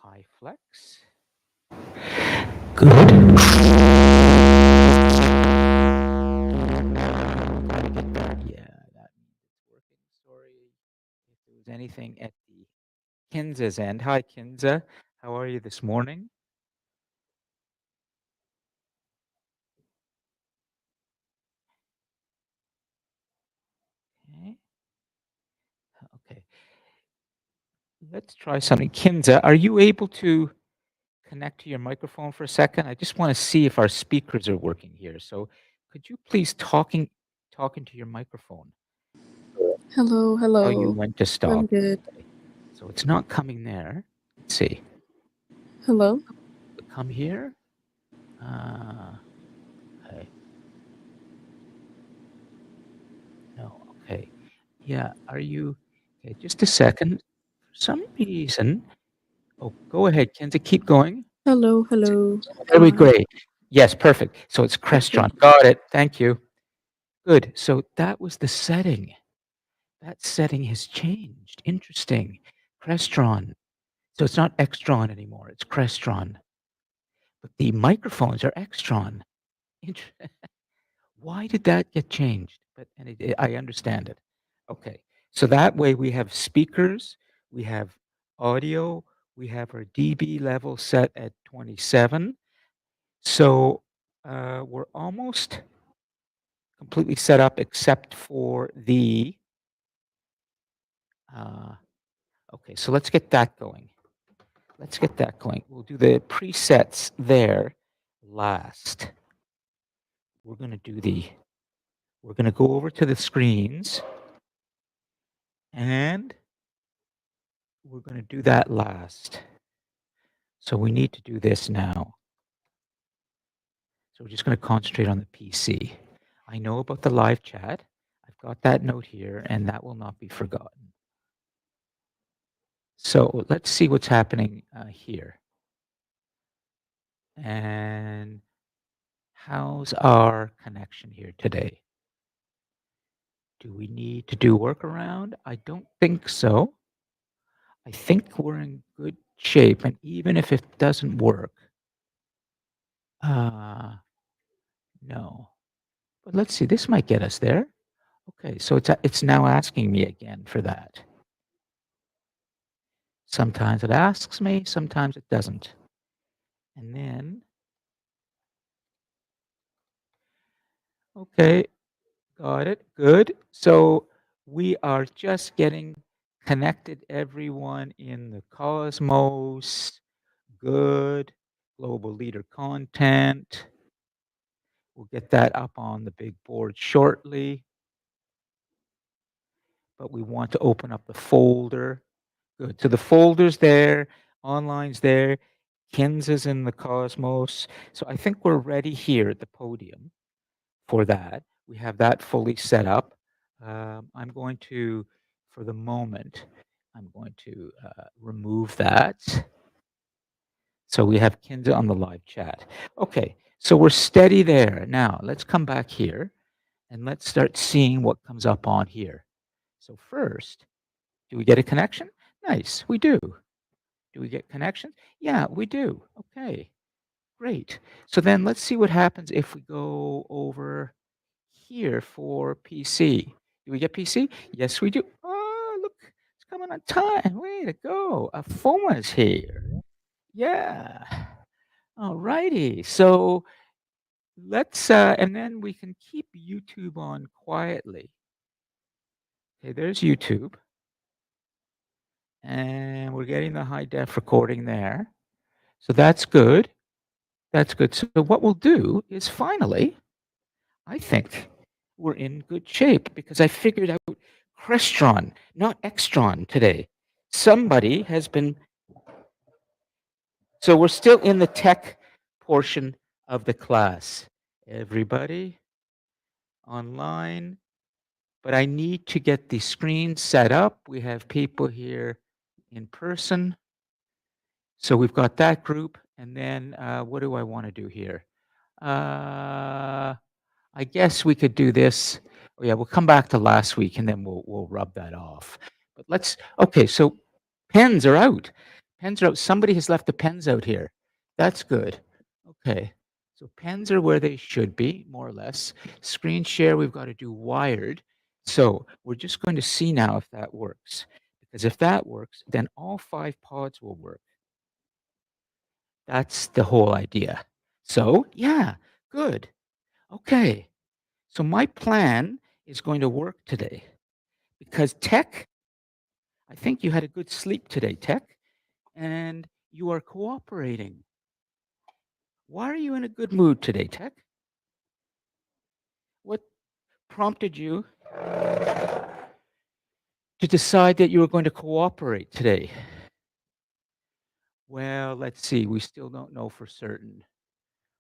high flex. Good. Yeah, that means it's working. Sorry if there was anything at the Kinza's end. Hi, Kinza. How are you this morning? Okay. Okay. Let's try something. Kinza, are you able to connect to your microphone for a second? I just want to see if our speakers are working here. So could you please talking to your microphone? Hello, Oh, you hello. went to I'm stop. good. Okay. So it's not coming there. Let's see. Hello? Come here. Okay. No. Okay. Yeah. Are you okay? Just a second. For some reason. Oh, go ahead, Kenzie. Keep going. Hello, hello. There we Hi. go. Yes, perfect. So it's Okay. Crestron. Got it. Thank you. Good. So that was the setting. That setting has changed. Interesting. Crestron. So it's not Extron anymore. It's Crestron. But the microphones are Extron. Int- Why did that get changed? But I understand it. Okay. So that way we have speakers, we have audio, we have our dB level set at 27. So we're almost completely set up except for the, uh, okay, so let's get that going. Let's get that going. We'll do the presets there last. We're going to do we're going to go over to the screens and we're going to do that last. So we need to do this now. So we're just going to concentrate on the PC. I know about the live chat. I've got that note here, and that will not be forgotten. So let's see what's happening here. And how's our connection here today? Do we need to do workaround? I don't think so. I think we're in good shape. And even if it doesn't work, no. But let's see, this might get us there. Okay, so it's now asking me again for that. Sometimes it asks me, sometimes it doesn't. And then, okay, got it, good. So we are just getting connected, everyone in the cosmos. Good. Global leader content. We'll get that up on the big board shortly. But we want to open up the folder. Good. So the folder's there, online's there, Kinza's in the cosmos. So I think we're ready here at the podium for that. We have that fully set up. I'm going to, for the moment, I'm going to remove that. So we have Kinza on the live chat. Okay, so we're steady there. Now let's come back here and let's start seeing what comes up on here. So first, do we get a connection? Nice, we do. Do we get connections? Yeah, we do. Okay, great. So then let's see what happens if we go over here for PC. Do we get PC? Yes, we do. Oh, look, it's coming on time. Way to go. Foma's here. Yeah. All righty. So let's, and then we can keep YouTube on quietly. Okay, there's YouTube. And we're getting the high def recording there. So that's good. That's good. So what we'll do is finally, I think we're in good shape because I figured out Crestron, not Extron today. Somebody has been, so we're still in the tech portion of the class. Everybody online, but I need to get the screen set up. We have people here in person. So we've got that group. And then what do I want to do here? I guess we could do this. Oh yeah, we'll come back to last week and then we'll rub that off. But let's, okay, so pens are out. Pens are out. Somebody has left the pens out here. That's good. Okay. So pens are where they should be, more or less. Screen share, we've got to do wired. So we're just going to see now if that works. Because if that works, then all 5 pods will work. That's the whole idea. So, yeah, good. Okay. So my plan is going to work today because Tech, I think you had a good sleep today, Tech, and you are cooperating. Why are you in a good mood today, Tech? What prompted you to decide that you were going to cooperate today? Well, let's see. We still don't know for certain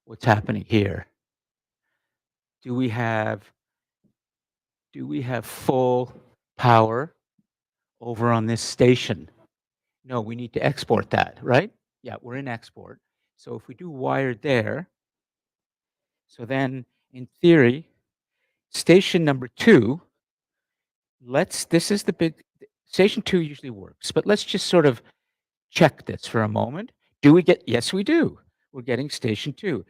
what's happening here. Do we have full power over on this station? No, we need to export that, right? Yeah, we're in export. So if we do wired there, so then in theory, station number 2, this is the big, station 2 usually works, but let's just sort of check this for a moment. Do we get, yes, we do. We're getting station 2.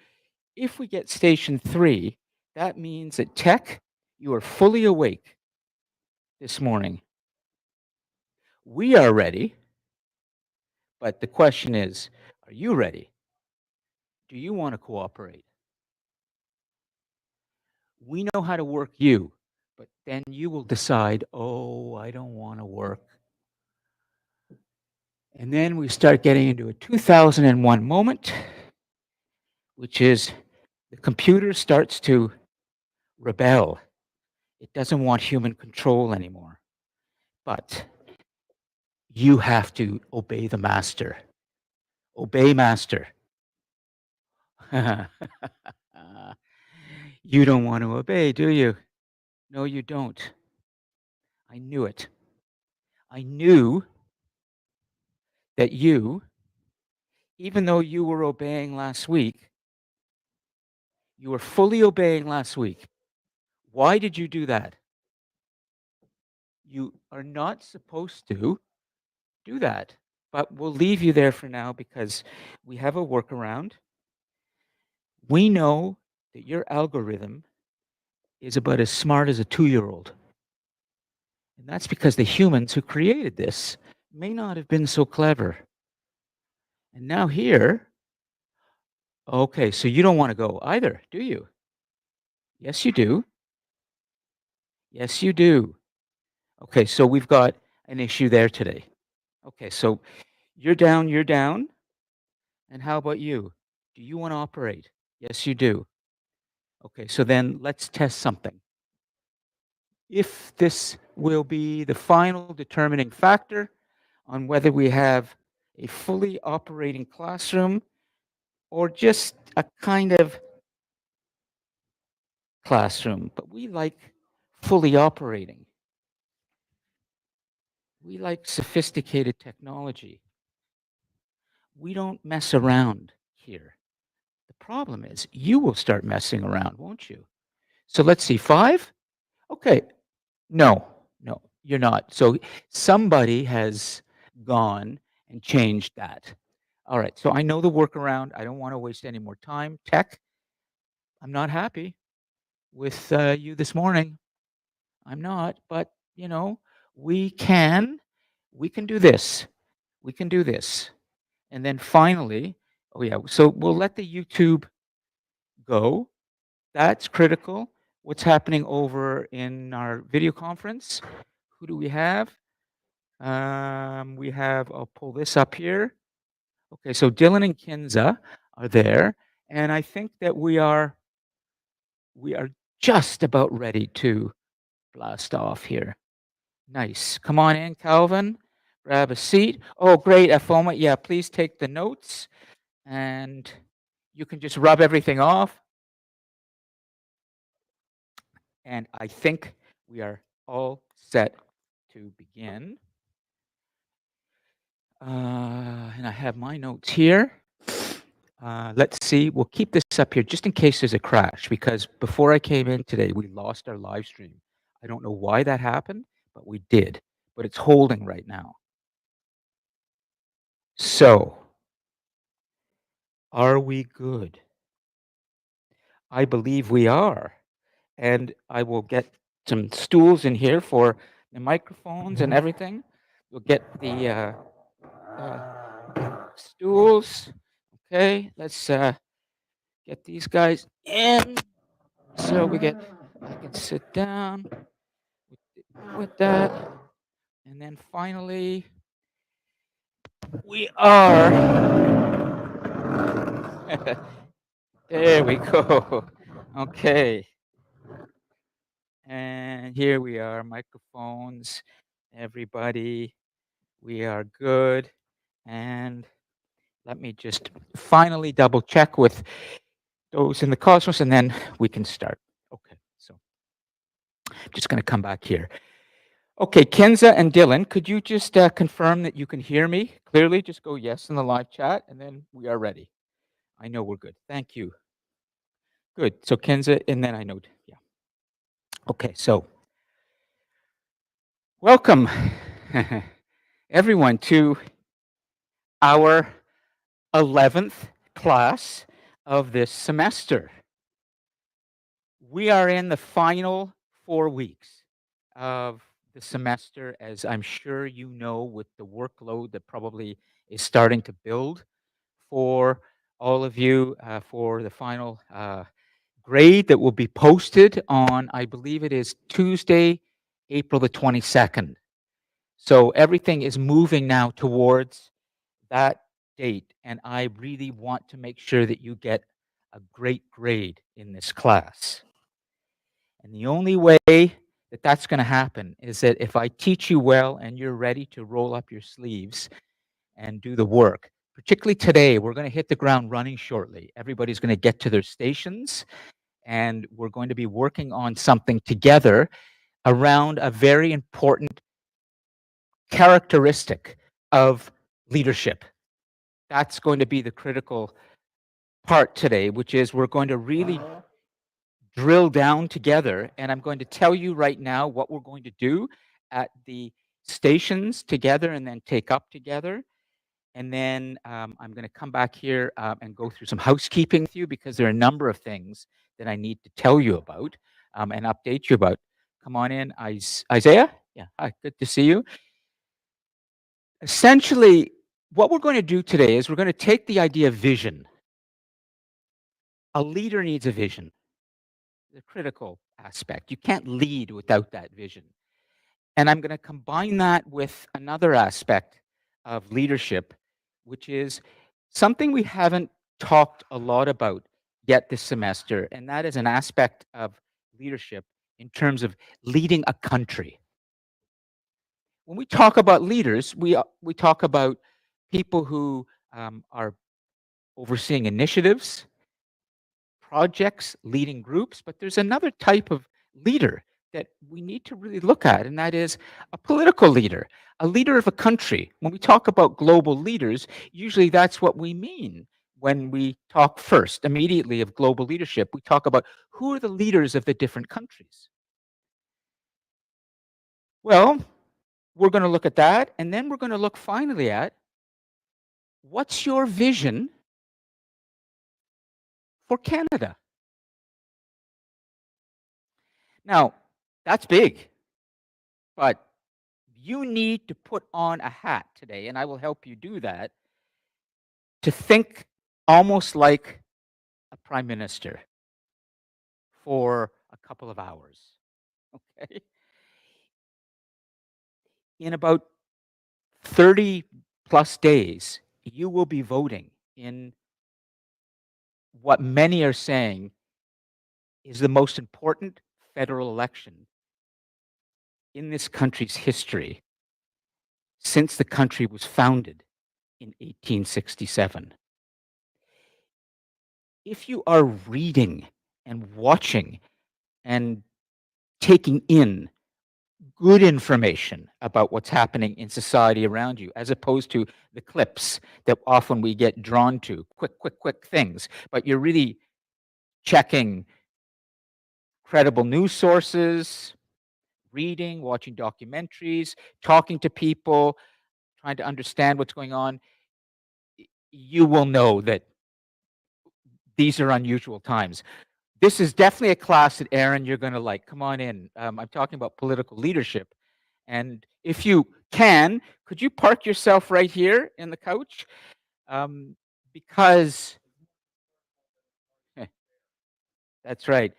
If we get station 3, that means that Tech, you are fully awake this morning. We are ready, but the question is, are you ready? Do you want to cooperate? We know how to work you, but then you will decide, oh, I don't want to work. And then we start getting into a 2001 moment, which is the computer starts to rebel. It doesn't want human control anymore. But you have to obey the master. Obey master. You don't want to obey, do you? No, you don't. I knew it. I knew that you, even though you were obeying last week, you were fully obeying last week. Why did you do that? You are not supposed to do that, but we'll leave you there for now because we have a workaround. We know that your algorithm is about as smart as a 2-year-old. And that's because the humans who created this may not have been so clever. And now here, okay, so you don't want to go either, do you? Yes, you do. Yes, you do. Okay, so we've got an issue there today. Okay, so you're down, you're down. And how about you? Do you want to operate? Yes, you do. Okay, so then let's test something. If this will be the final determining factor on whether we have a fully operating classroom or just a kind of classroom, but we like fully operating. We like sophisticated technology. We don't mess around here. The problem is you will start messing around, won't you? So let's see, 5? Okay. No, no, you're not. So somebody has gone and changed that. All right, so I know the workaround. I don't want to waste any more time. Tech, I'm not happy with you this morning. I'm not, but you know, we can we can do this. We can do this. And then finally, oh yeah, so we'll let the YouTube go. That's critical. What's happening over in our video conference? Who do we have? We have, I'll pull this up here. Okay, so Dylan and Kinza are there, and I think that we are just about ready to blast off here. Nice. Come on in, Calvin. Grab a seat. Oh, great, Afoma. Yeah, please take the notes, and you can just rub everything off. And I think we are all set to begin. And I have my notes here. Let's see. We'll keep this up here just in case there's a crash, because before I came in today, we lost our live stream. I don't know why that happened, but we did. But it's holding right now. So, are we good? I believe we are. And I will get some stools in here for the microphones and everything. We'll get the stools. Okay, let's get these guys in. So I can sit down with that. And then finally, we are. There we go. Okay. And here we are, microphones, everybody. We are good. And let me just finally double check with those in the Cosmos and then we can start. Okay, so I'm just going to come back here. Okay, Kenza and Dylan, could you just confirm that you can hear me clearly? Just go yes in the live chat and then we are ready. I know we're good. Thank you. Good. So Kenza, and then I know. Yeah. Okay, so welcome everyone to our 11th class of this semester. We are in the final 4 weeks of the semester, as I'm sure you know, with the workload that probably is starting to build for all of you for the final grade that will be posted on, I believe it is Tuesday, April the 22nd. So everything is moving now towards that date, and I really want to make sure that you get a great grade in this class. And the only way that that's going to happen is that if I teach you well and you're ready to roll up your sleeves and do the work, particularly today, we're going to hit the ground running shortly. Everybody's going to get to their stations, and we're going to be working on something together around a very important characteristic of leadership. That's going to be the critical part today, which is we're going to really drill down together. And I'm going to tell you right now what we're going to do at the stations together and then take up together. And then I'm going to come back here and go through some housekeeping with you because there are a number of things that I need to tell you about and update you about. Come on in, Isaiah. Yeah, hi, good to see you. Essentially, what we're going to do today is we're going to take the idea of vision. A leader needs a vision, the critical aspect. You can't lead without that vision. And I'm going to combine that with another aspect of leadership, which is something we haven't talked a lot about yet this semester, and that is an aspect of leadership in terms of leading a country. When we talk about leaders, we talk about people who are overseeing initiatives, projects, leading groups, but there's another type of leader that we need to really look at, and that is a political leader, a leader of a country. When we talk about global leaders, usually that's what we mean when we talk first, immediately of global leadership. We talk about who are the leaders of the different countries. Well, we're going to look at that, and then we're going to look finally at what's your vision for Canada? Now, that's big, but you need to put on a hat today, and I will help you do that, to think almost like a prime minister for a couple of hours. Okay? In about 30 plus days, you will be voting in what many are saying is the most important federal election in this country's history since the country was founded in 1867. If you are reading and watching and taking in good information about what's happening in society around you, as opposed to the clips that often we get drawn to, quick things, but you're really checking credible news sources, reading, watching documentaries, talking to people, trying to understand what's going on. you will know that these are unusual times. This is definitely a class that, Aaron, you're going to like. Come on in. I'm talking about political leadership. And if you can, could you park yourself right here in the couch? Because that's right.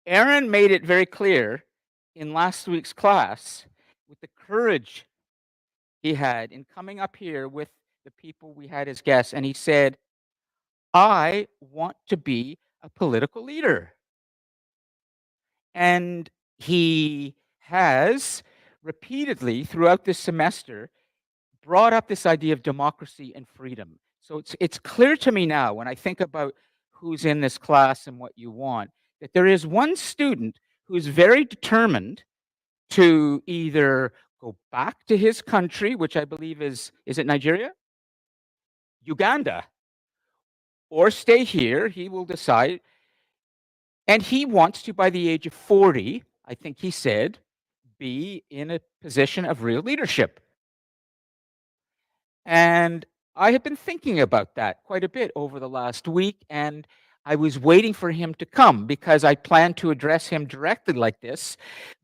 Aaron made it very clear in last week's class with the courage he had in coming up here with the people we had as guests. And he said, I want to be a political leader. And he has repeatedly throughout this semester brought up this idea of democracy and freedom. So it's clear to me now when I think about who's in this class and what you want, that there is one student who's very determined to either go back to his country, which I believe is it Nigeria? Uganda, or stay here. He will decide. And he wants to, by the age of 40, I think he said, be in a position of real leadership. And I have been thinking about that quite a bit over the last week, and I was waiting for him to come because I planned to address him directly like this,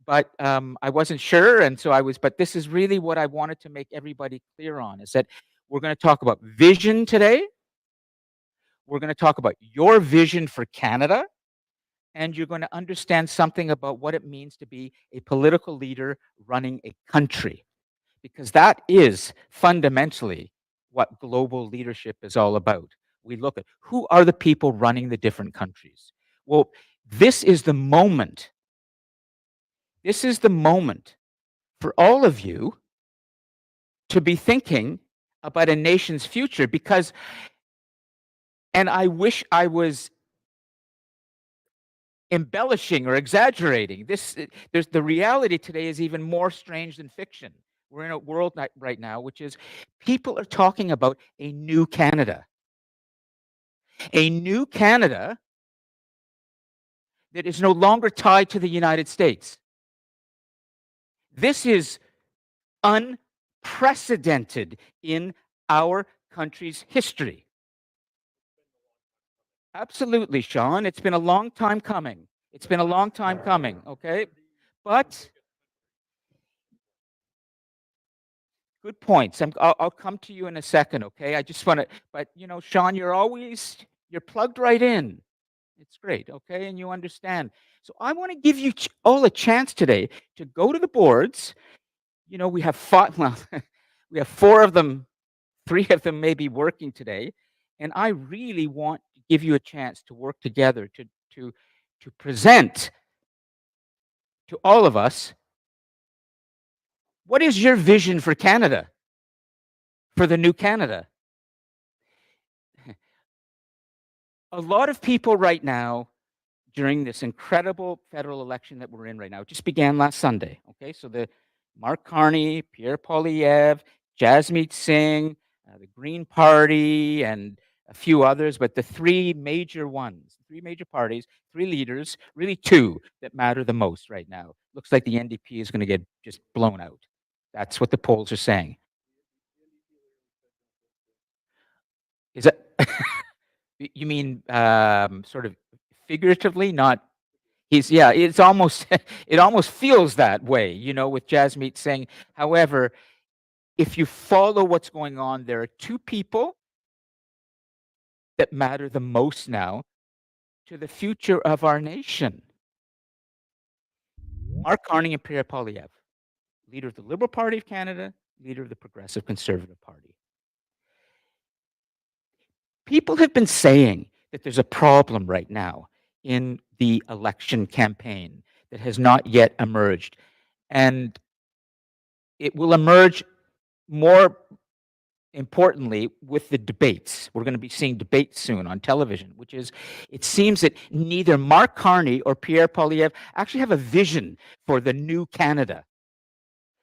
but I wasn't sure, and so I was. But this is really what I wanted to make everybody clear on: is that we're going to talk about vision today. We're going to talk about your vision for Canada, and you're going to understand something about what it means to be a political leader running a country, because that is fundamentally what global leadership is all about. We look at who are the people running the different countries. Well, this is the moment. This is the moment for all of you to be thinking about a nation's future, because, and I wish I was embellishing or exaggerating. There's the reality today is even more strange than fiction. We're in a world right now, which is people are talking about a new Canada. A new Canada that is no longer tied to the United States. This is unprecedented in our country's history. Absolutely, Sean. It's been a long time coming. It's been a long time coming, okay? But good points. I'll come to you in a second, okay? I just want to, but Sean, you're plugged right in. It's great, okay? And you understand. So I want to give you all a chance today to go to the boards. We have well, we have 4 of them, 3 of them may be working today, and I really want to give you a chance to work together to present to all of us what is your vision for Canada, for the new Canada. A lot of people right now, during this incredible federal election that we're in right now, it just began last Sunday, okay? So the Mark Carney, Pierre Poilievre, Jasmeet Singh, the Green Party, and a few others, but the 3 major ones, 3 major parties, 3 leaders, really 2 that matter the most right now. Looks like the NDP is going to get just blown out. That's what the polls are saying. Is that you mean sort of figuratively, not? Yeah, it's almost it almost feels that way, with Jasmeet Singh. However, if you follow what's going on, there are 2 people that matter the most now to the future of our nation. Mark Carney and Pierre Poilievre, leader of the Liberal Party of Canada, leader of the Progressive Conservative Party. People have been saying that there's a problem right now in the election campaign that has not yet emerged, and it will emerge more importantly with the debates. We're going to be seeing debates soon on television, which is, it seems that neither Mark Carney or Pierre Poilievre actually have a vision for the new Canada.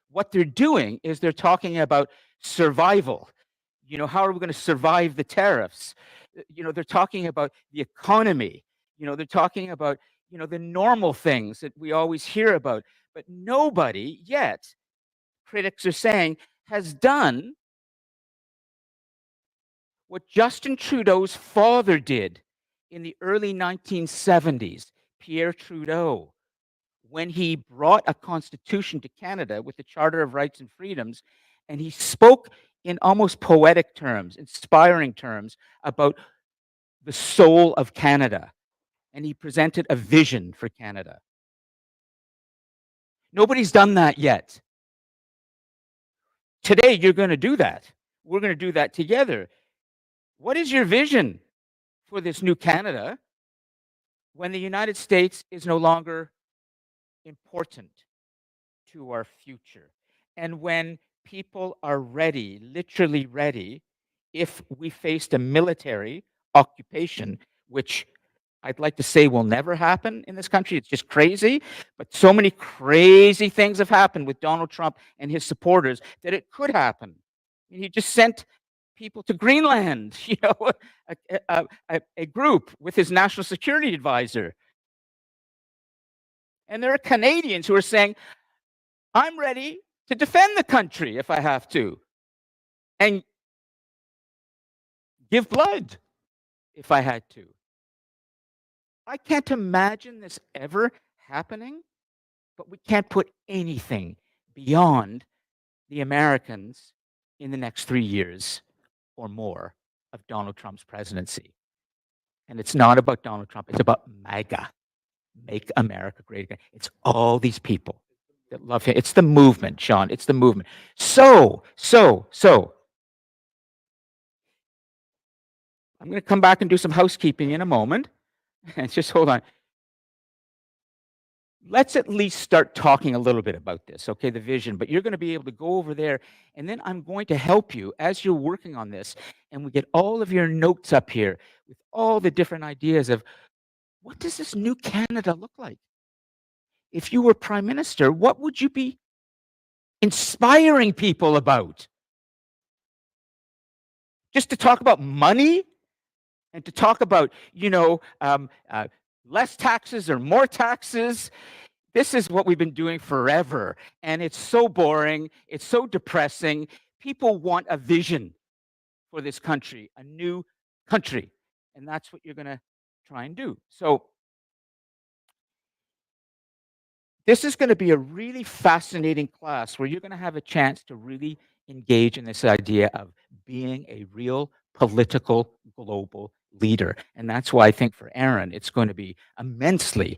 What they're doing is they're talking about survival. How are we going to survive the tariffs? They're talking about the economy. They're talking about, the normal things that we always hear about. But nobody yet, critics are saying, has done what Justin Trudeau's father did in the early 1970s, Pierre Trudeau, when he brought a constitution to Canada with the Charter of Rights and Freedoms, and he spoke in almost poetic terms, inspiring terms about the soul of Canada, and he presented a vision for Canada. Nobody's done that yet. Today, you're going to do that. We're going to do that together. What is your vision for this new Canada when the United States is no longer important to our future? And when people are ready, literally ready, if we faced a military occupation, which I'd like to say will never happen in this country. It's just crazy. But so many crazy things have happened with Donald Trump and his supporters that it could happen. He just sent people to Greenland, a group with his national security advisor. And there are Canadians who are saying, I'm ready to defend the country if I have to, and give blood if I had to. I can't imagine this ever happening, but we can't put anything beyond the Americans in the next 3 years or more of Donald Trump's presidency. And it's not about Donald Trump, it's about MAGA, Make America Great Again. It's all these people that love him. It's the movement, Sean. It's the movement. So, I'm going to come back and do some housekeeping in a moment. And just hold on. Let's at least start talking a little bit about this, okay, the vision. But you're going to be able to go over there, and then I'm going to help you as you're working on this, and we get all of your notes up here with all the different ideas of what does this new Canada look like? If you were prime minister, what would you be inspiring people about? Just to talk about money and to talk about, less taxes or more taxes. This is what we've been doing forever. And it's so boring. It's so depressing. People want a vision for this country, a new country. And that's what you're going to try and do. So this is going to be a really fascinating class where you're going to have a chance to really engage in this idea of being a real political global leader. And that's why I think for Aaron, it's going to be immensely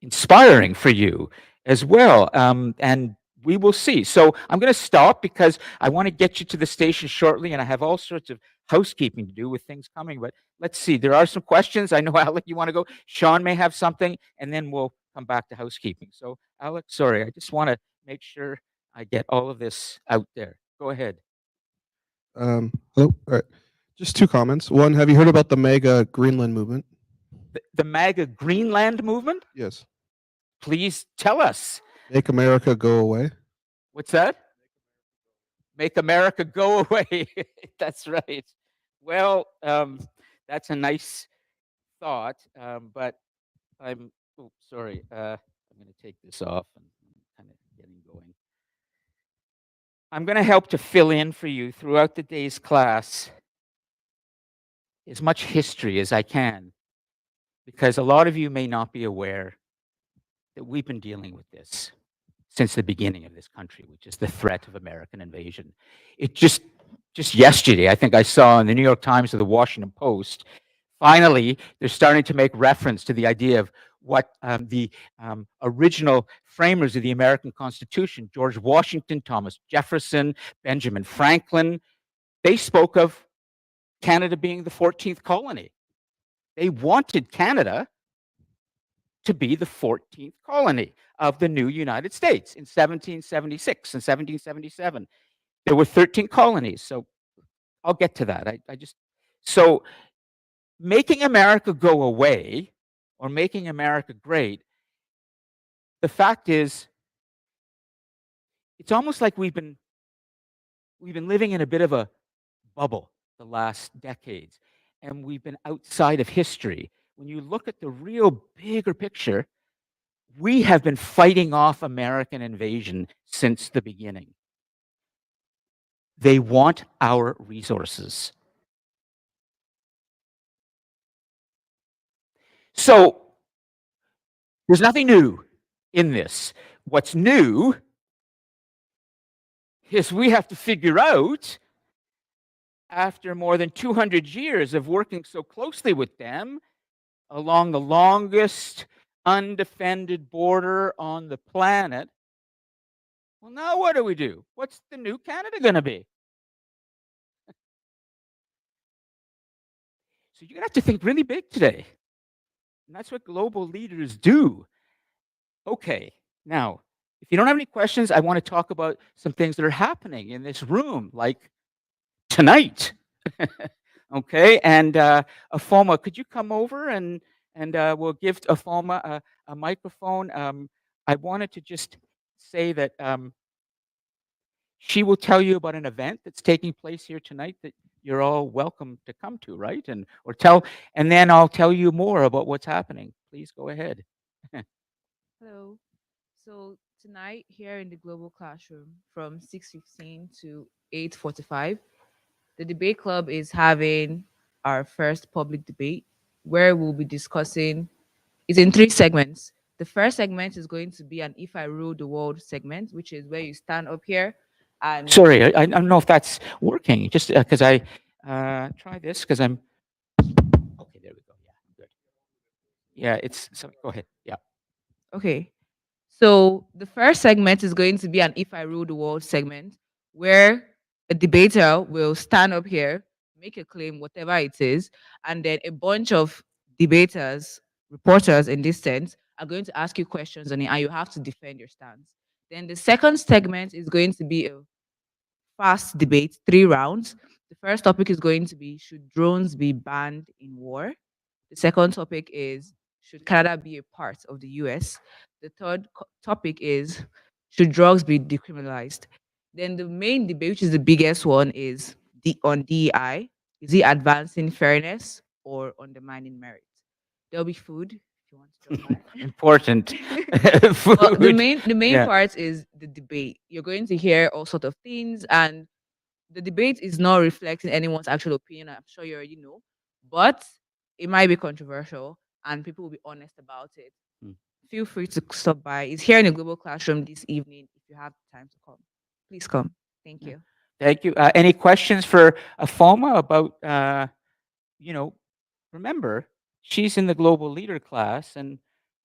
inspiring for you as well. And we will see. So I'm going to stop because I want to get you to the station shortly, and I have all sorts of housekeeping to do with things coming. But let's see. There are some questions. I know, Alec, you want to go. Sean may have something, and then we'll come back to housekeeping. So, Alec, sorry, I just want to make sure I get all of this out there. Go ahead. Hello. All right. Just two comments. One, have you heard about the MAGA Greenland movement? The MAGA Greenland movement? Yes. Please tell us. Make America Go Away. What's that? Make America Go Away. That's right. Well, that's a nice thought, but I'm sorry. I'm going to take this off and kind of getting going. I'm going to help to fill in for you throughout the day's class as much history as I can, because a lot of you may not be aware that we've been dealing with this since the beginning of this country, which is the threat of American invasion. It just yesterday, I think I saw in the New York Times or the Washington Post, finally, they're starting to make reference to the idea of what the original framers of the American Constitution, George Washington, Thomas Jefferson, Benjamin Franklin, they spoke of Canada being the 14th colony. They wanted Canada to be the 14th colony of the new United States in 1776 and 1777. There were 13 colonies, so I'll get to that. So making America go away or making America great, the fact is, it's almost like we've been living in a bit of a bubble the last decades, and we've been outside of history. When you look at the real bigger picture, we have been fighting off American invasion since the beginning. They want our resources. So there's nothing new in this. What's new is we have to figure out, after more than 200 years of working so closely with them along the longest undefended border on the planet, well, now what do we do? What's the new Canada going to be? So you're going to have to think really big today. And that's what global leaders do. Okay, now, if you don't have any questions, I want to talk about some things that are happening in this room, like tonight. Okay, and Afoma, could you come over and we'll give Afoma a microphone. I wanted to just say that she will tell you about an event that's taking place here tonight that you're all welcome to come to, right? And then I'll tell you more about what's happening. Please go ahead. Hello. So tonight here in the Global Classroom from 6:15 to 8:45, the debate club is having our first public debate where we'll be discussing. It's in 3 segments. The first segment is going to be an "If I Rule the World" segment, which is where you stand up here and Sorry, I don't know if that's working. Just because I try this because I'm okay. There we go. Yeah, good. Yeah, it's so. Go ahead. Yeah. okay. So the first segment is going to be an "If I Rule the World" segment where a debater will stand up here, make a claim, whatever it is, and then a bunch of debaters, reporters in this sense, are going to ask you questions on it, and you have to defend your stance. Then the second segment is going to be a fast debate, 3 rounds. The first topic is going to be, should drones be banned in war? The second topic is, should Canada be a part of the US? The third topic is, should drugs be decriminalized? Then the main debate, which is the biggest one, is on DEI. Is it advancing fairness or undermining merit? There'll be food if you want to drop by. Important. Well, the Food. main Yeah. part is the debate. You're going to hear all sort of things, and the debate is not reflecting anyone's actual opinion. I'm sure you already know, but it might be controversial, and people will be honest about it. Hmm. Feel free to stop by. It's here in the Global Classroom this evening. If you have time to come, please come. Thank Yeah. you. Thank you. Any questions for Afoma about, remember, she's in the global leader class and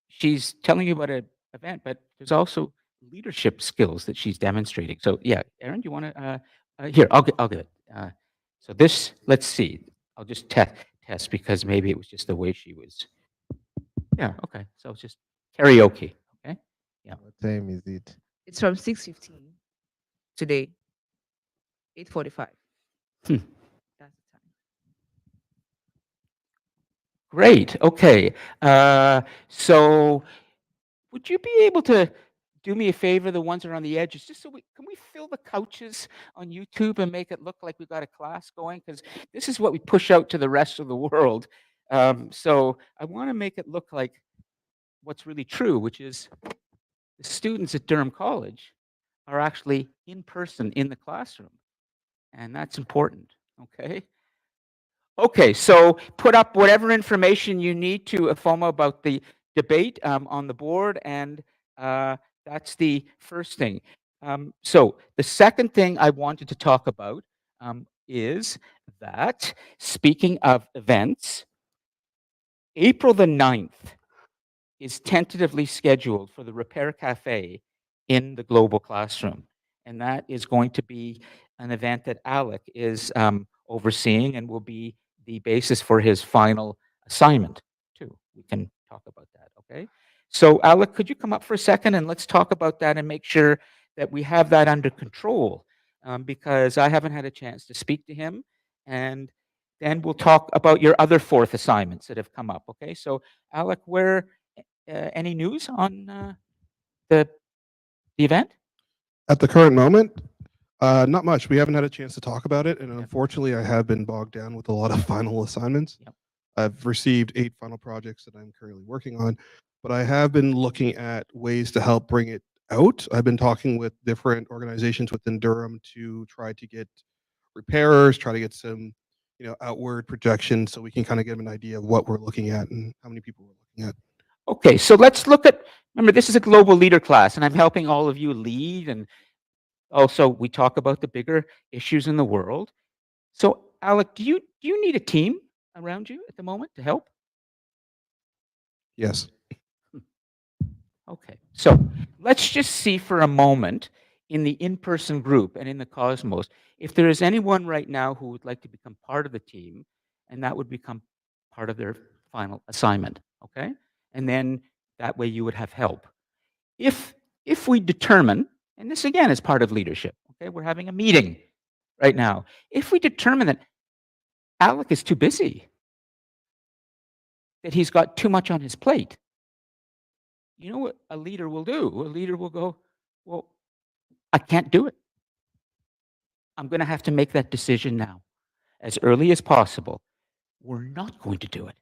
she's telling you about an event, but there's also leadership skills that she's demonstrating. So yeah, Aaron, do you want to, here, I'll get it. So this, let's see, I'll just test because maybe it was just the way she was. Yeah, okay. So it's just karaoke, okay? Yeah. What time is it? It's from 6:15 today, 8:45. Hmm. That's the time. Great. Okay. So would you be able to do me a favor, the ones that are on the edges, just so can we fill the couches on YouTube and make it look like we've got a class going? Because this is what we push out to the rest of the world. So I want to make it look like what's really true, which is the students at Durham College are actually in person in the classroom. And that's important. Okay. Okay, so put up whatever information you need to Afoma about the debate on the board, and that's the first thing. So the second thing I wanted to talk about is that, speaking of events, April the 9th is tentatively scheduled for the Repair Cafe in the Global Classroom. And that is going to be an event that Alec is overseeing and will be the basis for his final assignment, too. We can talk about that, okay? So, Alec, could you come up for a second and let's talk about that and make sure that we have that under control, because I haven't had a chance to speak to him. And then we'll talk about your other 4th assignments that have come up, okay? So, Alec, any news on the event? At the current moment, not much. We haven't had a chance to talk about it, and Yep. unfortunately, I have been bogged down with a lot of final assignments. Yep. I've received 8 final projects that I'm currently working on, but I have been looking at ways to help bring it out. I've been talking with different organizations within Durham to try to get repairers, try to get some outward projection so we can kind of get an idea of what we're looking at and how many people we're looking at. Okay, so let's look at, remember, this is a global leader class, and I'm helping all of you lead, and also we talk about the bigger issues in the world. So, Alec, do you need a team around you at the moment to help? Yes. Okay, so let's just see for a moment in the in-person group and in the Cosmos, if there is anyone right now who would like to become part of the team, and that would become part of their final assignment, okay? And then that way you would have help. If we determine, and this again is part of leadership, okay? We're having a meeting right now. If we determine that Alec is too busy, that he's got too much on his plate, you know what a leader will do? A leader will go, well, I can't do it. I'm going to have to make that decision now, as early as possible. We're not going to do it.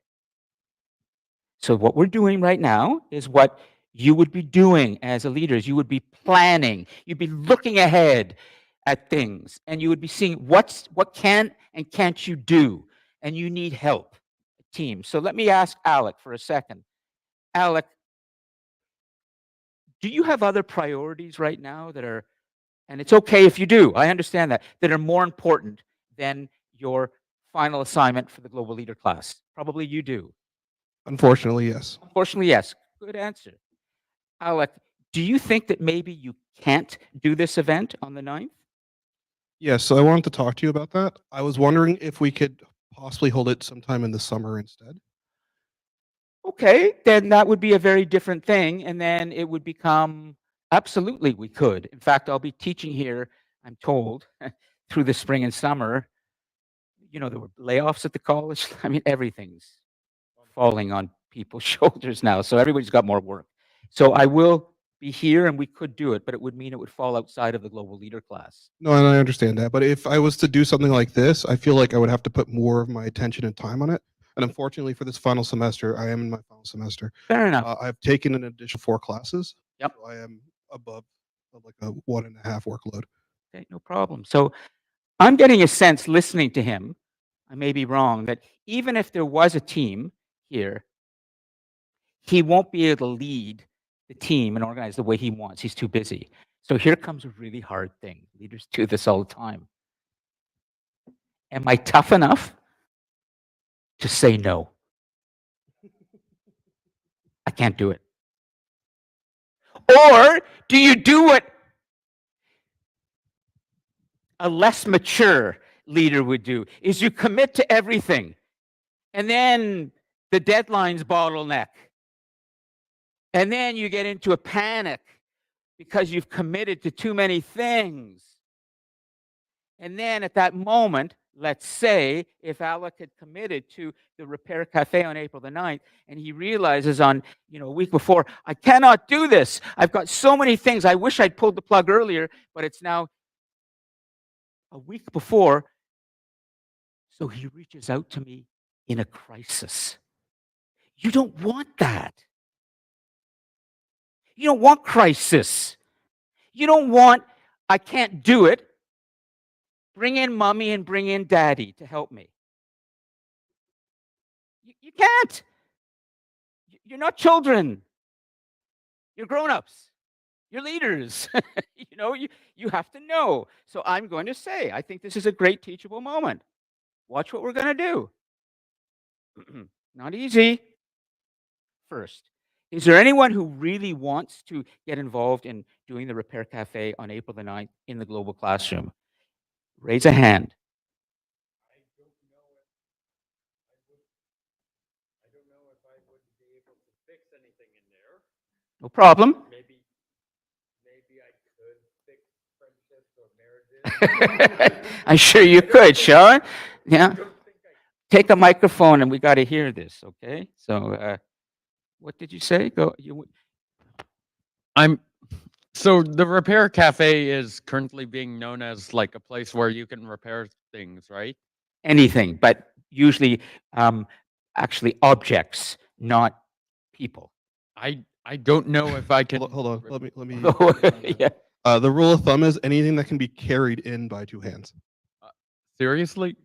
So what we're doing right now is what you would be doing as a leader. Is you would be planning. You'd be looking ahead at things, and you would be seeing what can and can't you do, and you need help, team. So let me ask Alec for a second. Alec, do you have other priorities right now that are, and it's okay if you do, I understand that are more important than your final assignment for the Global Leader class? Probably you do. Unfortunately, yes. Unfortunately, yes. Good answer. Alec, do you think that maybe you can't do this event on the 9th? Yes, so I wanted to talk to you about that. I was wondering if we could possibly hold it sometime in the summer instead. Okay, then that would be a very different thing, and then it would become, absolutely we could. In fact, I'll be teaching here, I'm told, through the spring and summer. There were layoffs at the college. I mean, everything's falling on people's shoulders now, so everybody's got more work. So I will be here, and we could do it, but it would mean it would fall outside of the Global Leader class. No, and I understand that. But if I was to do something like this, I feel like I would have to put more of my attention and time on it. And unfortunately for this final semester, I am in my final semester. Fair enough. I've taken an additional 4 classes. Yep. So I am above like a 1.5 workload. Okay, no problem. So I'm getting a sense listening to him, I may be wrong, that even if there was a team here, he won't be able to lead the team and organize the way he wants. He's too busy. So here comes a really hard thing. Leaders do this all the time. Am I tough enough to say no? I can't do it. Or do you do what a less mature leader would do? Is you commit to everything, and then the deadline's bottleneck, and then you get into a panic because you've committed to too many things. And then at that moment, let's say if Alec had committed to the Repair Cafe on April the 9th, and he realizes on, a week before, I cannot do this. I've got so many things. I wish I'd pulled the plug earlier, but it's now a week before. So he reaches out to me in a crisis. You don't want that. You don't want crisis. You don't want, I can't do it. Bring in mommy and bring in daddy to help me. You can't. You're not children. You're grown-ups. You're leaders. You have to know. So I'm going to say, I think this is a great teachable moment. Watch what we're going to do. Not easy. First, is there anyone who really wants to get involved in doing the Repair Cafe on April the 9th in the global classroom? Raise a hand. I don't know if I would be able to fix anything in there. No problem. Maybe I could fix friendships or marriages. I'm sure you could, Sean. Yeah. I don't think I Take a microphone and we got to hear this, okay? So, what did you say? Go. So the Repair Cafe is currently being known as like a place where you can repair things, right? Anything, but usually, actually objects, not people. I don't know if I can. Hold on. Let me. Yeah. The rule of thumb is anything that can be carried in by 2 hands. Seriously?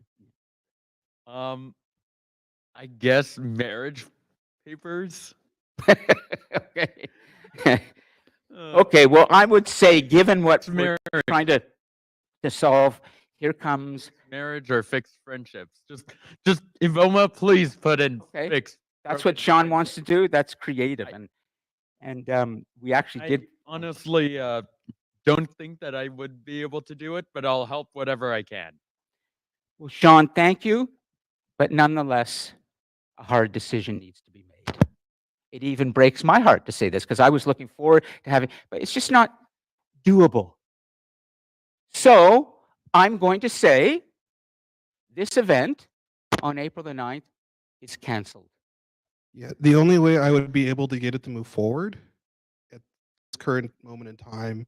I guess marriage papers. Okay. Uh, Okay, well, I would say, given what it's we're marriage, trying to solve, here comes, marriage or fixed friendships. Just Ivoma, please put in okay, fixed. that's what permanent Sean wants to friendships. do. That's creative. I- And we actually I did. honestly don't think that I would be able to do it, but I'll help whatever I can. Well, Sean, thank you. But nonetheless, a hard decision needs to be made. It even breaks my heart to say this because I was looking forward to having, but it's just not doable. So I'm going to say this event on April the 9th is canceled. Yeah, the only way I would be able to get it to move forward at this current moment in time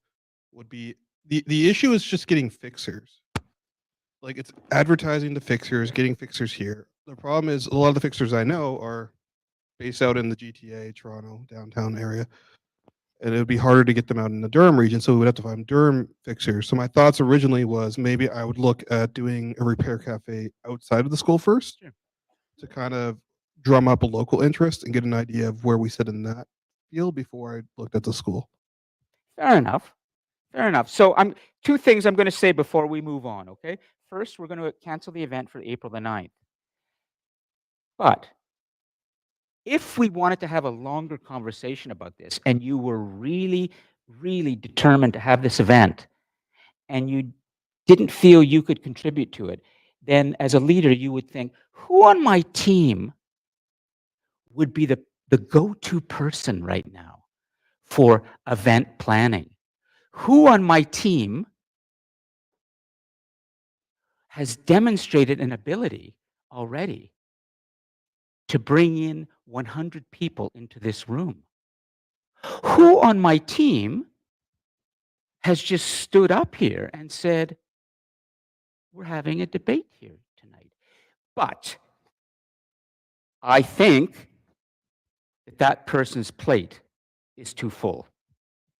would be the issue is just getting fixers. Like it's advertising the fixers, getting fixers here. The problem is a lot of the fixers I know are based out in the GTA, Toronto, downtown area. And it would be harder to get them out in the Durham region, so we would have to find Durham fixers. So my thoughts originally was maybe I would look at doing a repair cafe outside of the school first Sure. to kind of drum up a local interest and get an idea of where we sit in that field before I looked at the school. Fair enough. Fair enough. So two things I'm going to say before we move on, okay? First, we're going to cancel the event for April the 9th. But if we wanted to have a longer conversation about this and you were really, really determined to have this event and you didn't feel you could contribute to it, then as a leader, you would think, who on my team would be the go-to person right now for event planning? Who on my team has demonstrated an ability already to bring in 100 people into this room? Who on my team has just stood up here and said, we're having a debate here tonight? But I think that person's plate is too full,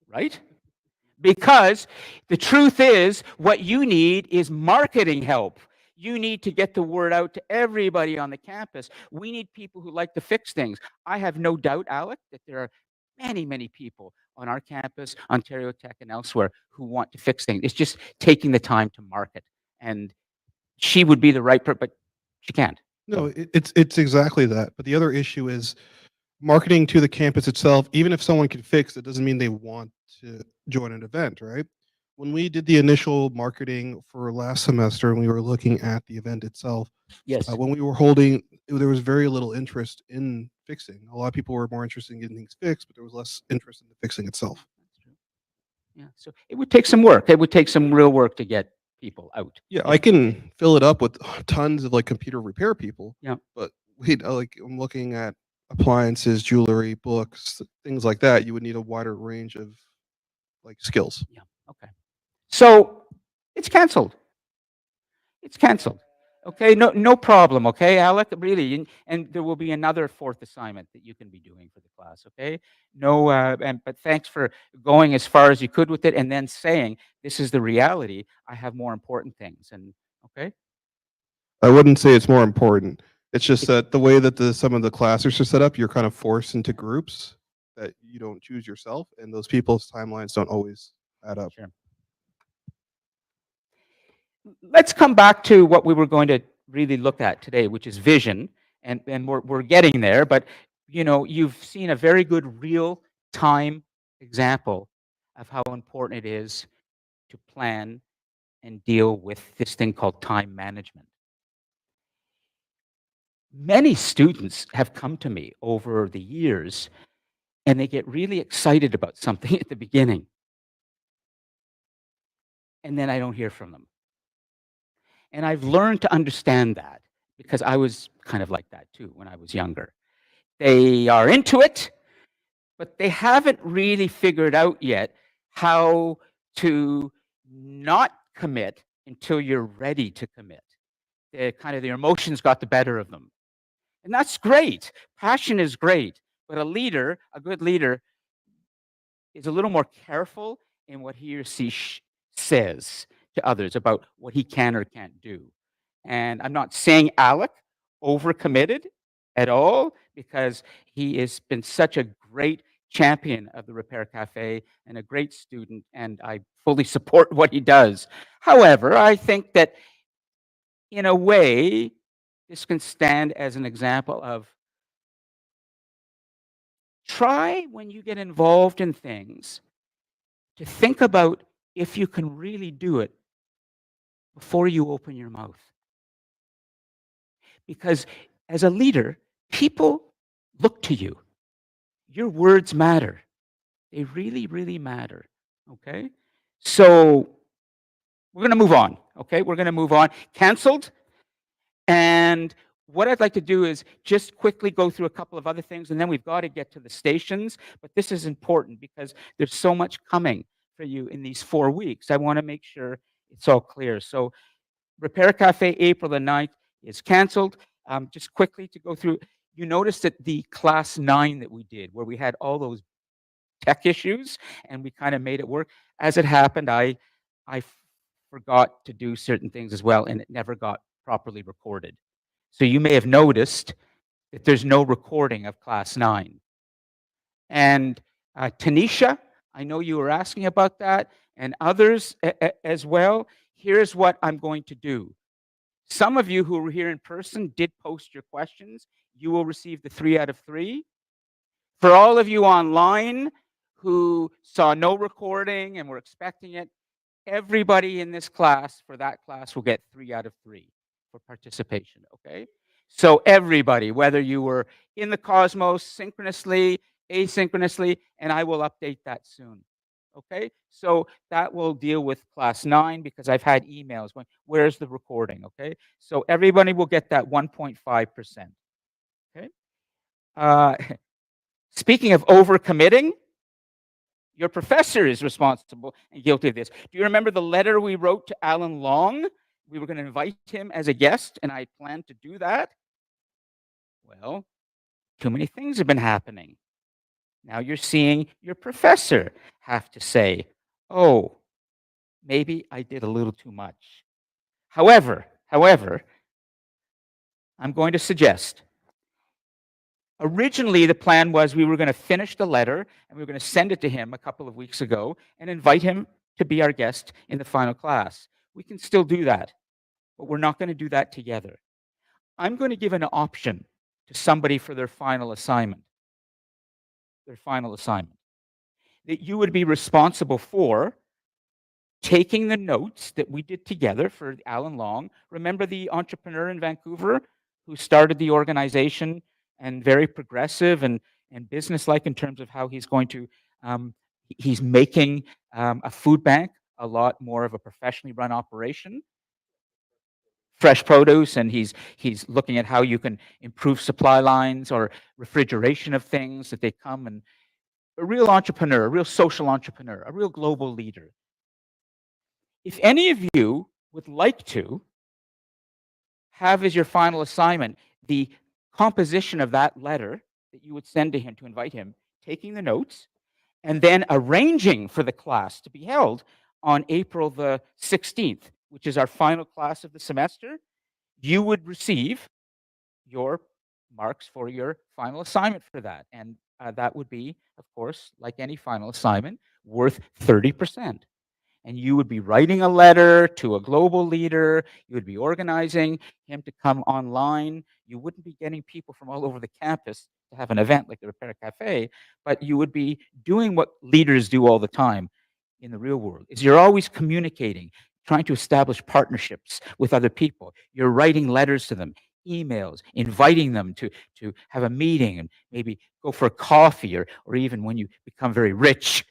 right? Because the truth is, what you need is marketing help. You need to get the word out to everybody on the campus. We need people who like to fix things. I have no doubt, Alec, that there are many, many people on our campus, Ontario Tech and elsewhere, who want to fix things. It's just taking the time to market. And she would be the right person, but she can't. No, it's exactly that. But the other issue is marketing to the campus itself. Even if someone can fix, it doesn't mean they want to join an event, right? When we did the initial marketing for last semester and we were looking at the event itself, Yes. when we were holding, there was very little interest in fixing. A lot of people were more interested in getting things fixed, but there was less interest in the fixing itself. That's true. Yeah. So it would take some work. It would take some real work to get people out. Yeah, I can fill it up with tons of like computer repair people. Yeah. But like I'm looking at appliances, jewelry, books, things like that. You would need a wider range of like skills. Yeah. Okay. So it's canceled. It's canceled. Okay. No problem. Okay, Alec. Really, and there will be another fourth assignment that you can be doing for the class. Okay. No. But thanks for going as far as you could with it, and then saying this is the reality. I have more important things. And okay. I wouldn't say it's more important. It's just that the way that some of the classes are set up, you're kind of forced into groups that you don't choose yourself, and those people's timelines don't always add up. Sure. Let's come back to what we were going to really look at today, which is vision, and we're getting there. But you've seen a very good real time example of how important it is to plan and deal with this thing called time management. Many students have come to me over the years, and they get really excited about something at the beginning, and then I don't hear from them. And I've learned to understand that because I was kind of like that too when I was younger. They are into it, but they haven't really figured out yet how to not commit until you're ready to commit. The emotions got the better of them. And that's great. Passion is great. But a good leader, is a little more careful in what he or she says to others about what he can or can't do. And I'm not saying Alec overcommitted at all, because he has been such a great champion of the Repair Cafe and a great student, and I fully support what he does. However, I think that in a way, this can stand as an example of try when you get involved in things to think about if you can really do it before you open your mouth. Because as a leader, people look to you. Your words matter. They really, really matter. Okay? So we're going to move on. Okay? We're going to move on. Canceled. And what I'd like to do is just quickly go through a couple of other things, and then we've got to get to the stations. But this is important because there's so much coming for you in these 4 weeks. I want to make sure it's all clear. So Repair Cafe, April the 9th is canceled. Just quickly to go through, you noticed that the class 9 that we did, where we had all those tech issues and we kind of made it work. As it happened, I forgot to do certain things as well, and it never got properly recorded. So you may have noticed that there's no recording of class 9. And Tanisha, I know you were asking about that, and others as well. Here's what I'm going to do. Some of you who were here in person did post your questions. You will receive the 3 out of 3. For all of you online who saw no recording and were expecting it, everybody in this class for that class will get 3 out of 3 for participation, okay? So everybody, whether you were in the Cosmos synchronously, asynchronously, and I will update that soon. Okay, so that will deal with class 9 because I've had emails going, where's the recording? Okay, so everybody will get that 1.5%. Okay, speaking of overcommitting, your professor is responsible and guilty of this. Do you remember the letter we wrote to Alan Long? We were going to invite him as a guest, and I planned to do that. Well, too many things have been happening. Now you're seeing your professor have to say, oh, maybe I did a little too much. However, I'm going to suggest, originally the plan was we were going to finish the letter and we were going to send it to him a couple of weeks ago and invite him to be our guest in the final class. We can still do that, but we're not going to do that together. I'm going to give an option to somebody for their final assignment. That you would be responsible for taking the notes that we did together for Alan Long. Remember the entrepreneur in Vancouver who started the organization and very progressive and businesslike in terms of how he's going to, he's making a food bank a lot more of a professionally run operation. Fresh produce, and he's looking at how you can improve supply lines or refrigeration of things that they come, and a real entrepreneur, a real social entrepreneur, a real global leader. If any of you would like to have as your final assignment the composition of that letter that you would send to him to invite him, taking the notes, and then arranging for the class to be held on April the 16th, which is our final class of the semester, you would receive your marks for your final assignment for that. And that would be, of course, like any final assignment, worth 30%. And you would be writing a letter to a global leader. You would be organizing him to come online. You wouldn't be getting people from all over the campus to have an event like the Repair Cafe, but you would be doing what leaders do all the time in the real world, is you're always communicating, trying to establish partnerships with other people. You're writing letters to them, emails, inviting them to have a meeting and maybe go for a coffee, or even when you become very rich,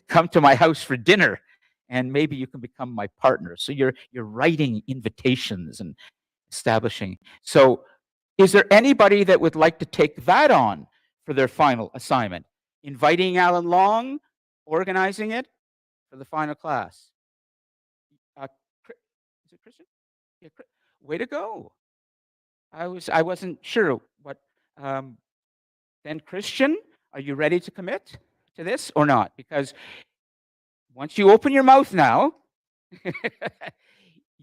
come to my house for dinner, and maybe you can become my partner. So you're writing invitations and establishing. So is there anybody that would like to take that on for their final assignment? Inviting Alan Long, organizing it for the final class. Is it Christian? Yeah, way to go. I wasn't sure what. Then Christian, are you ready to commit to this or not? Because once you open your mouth now,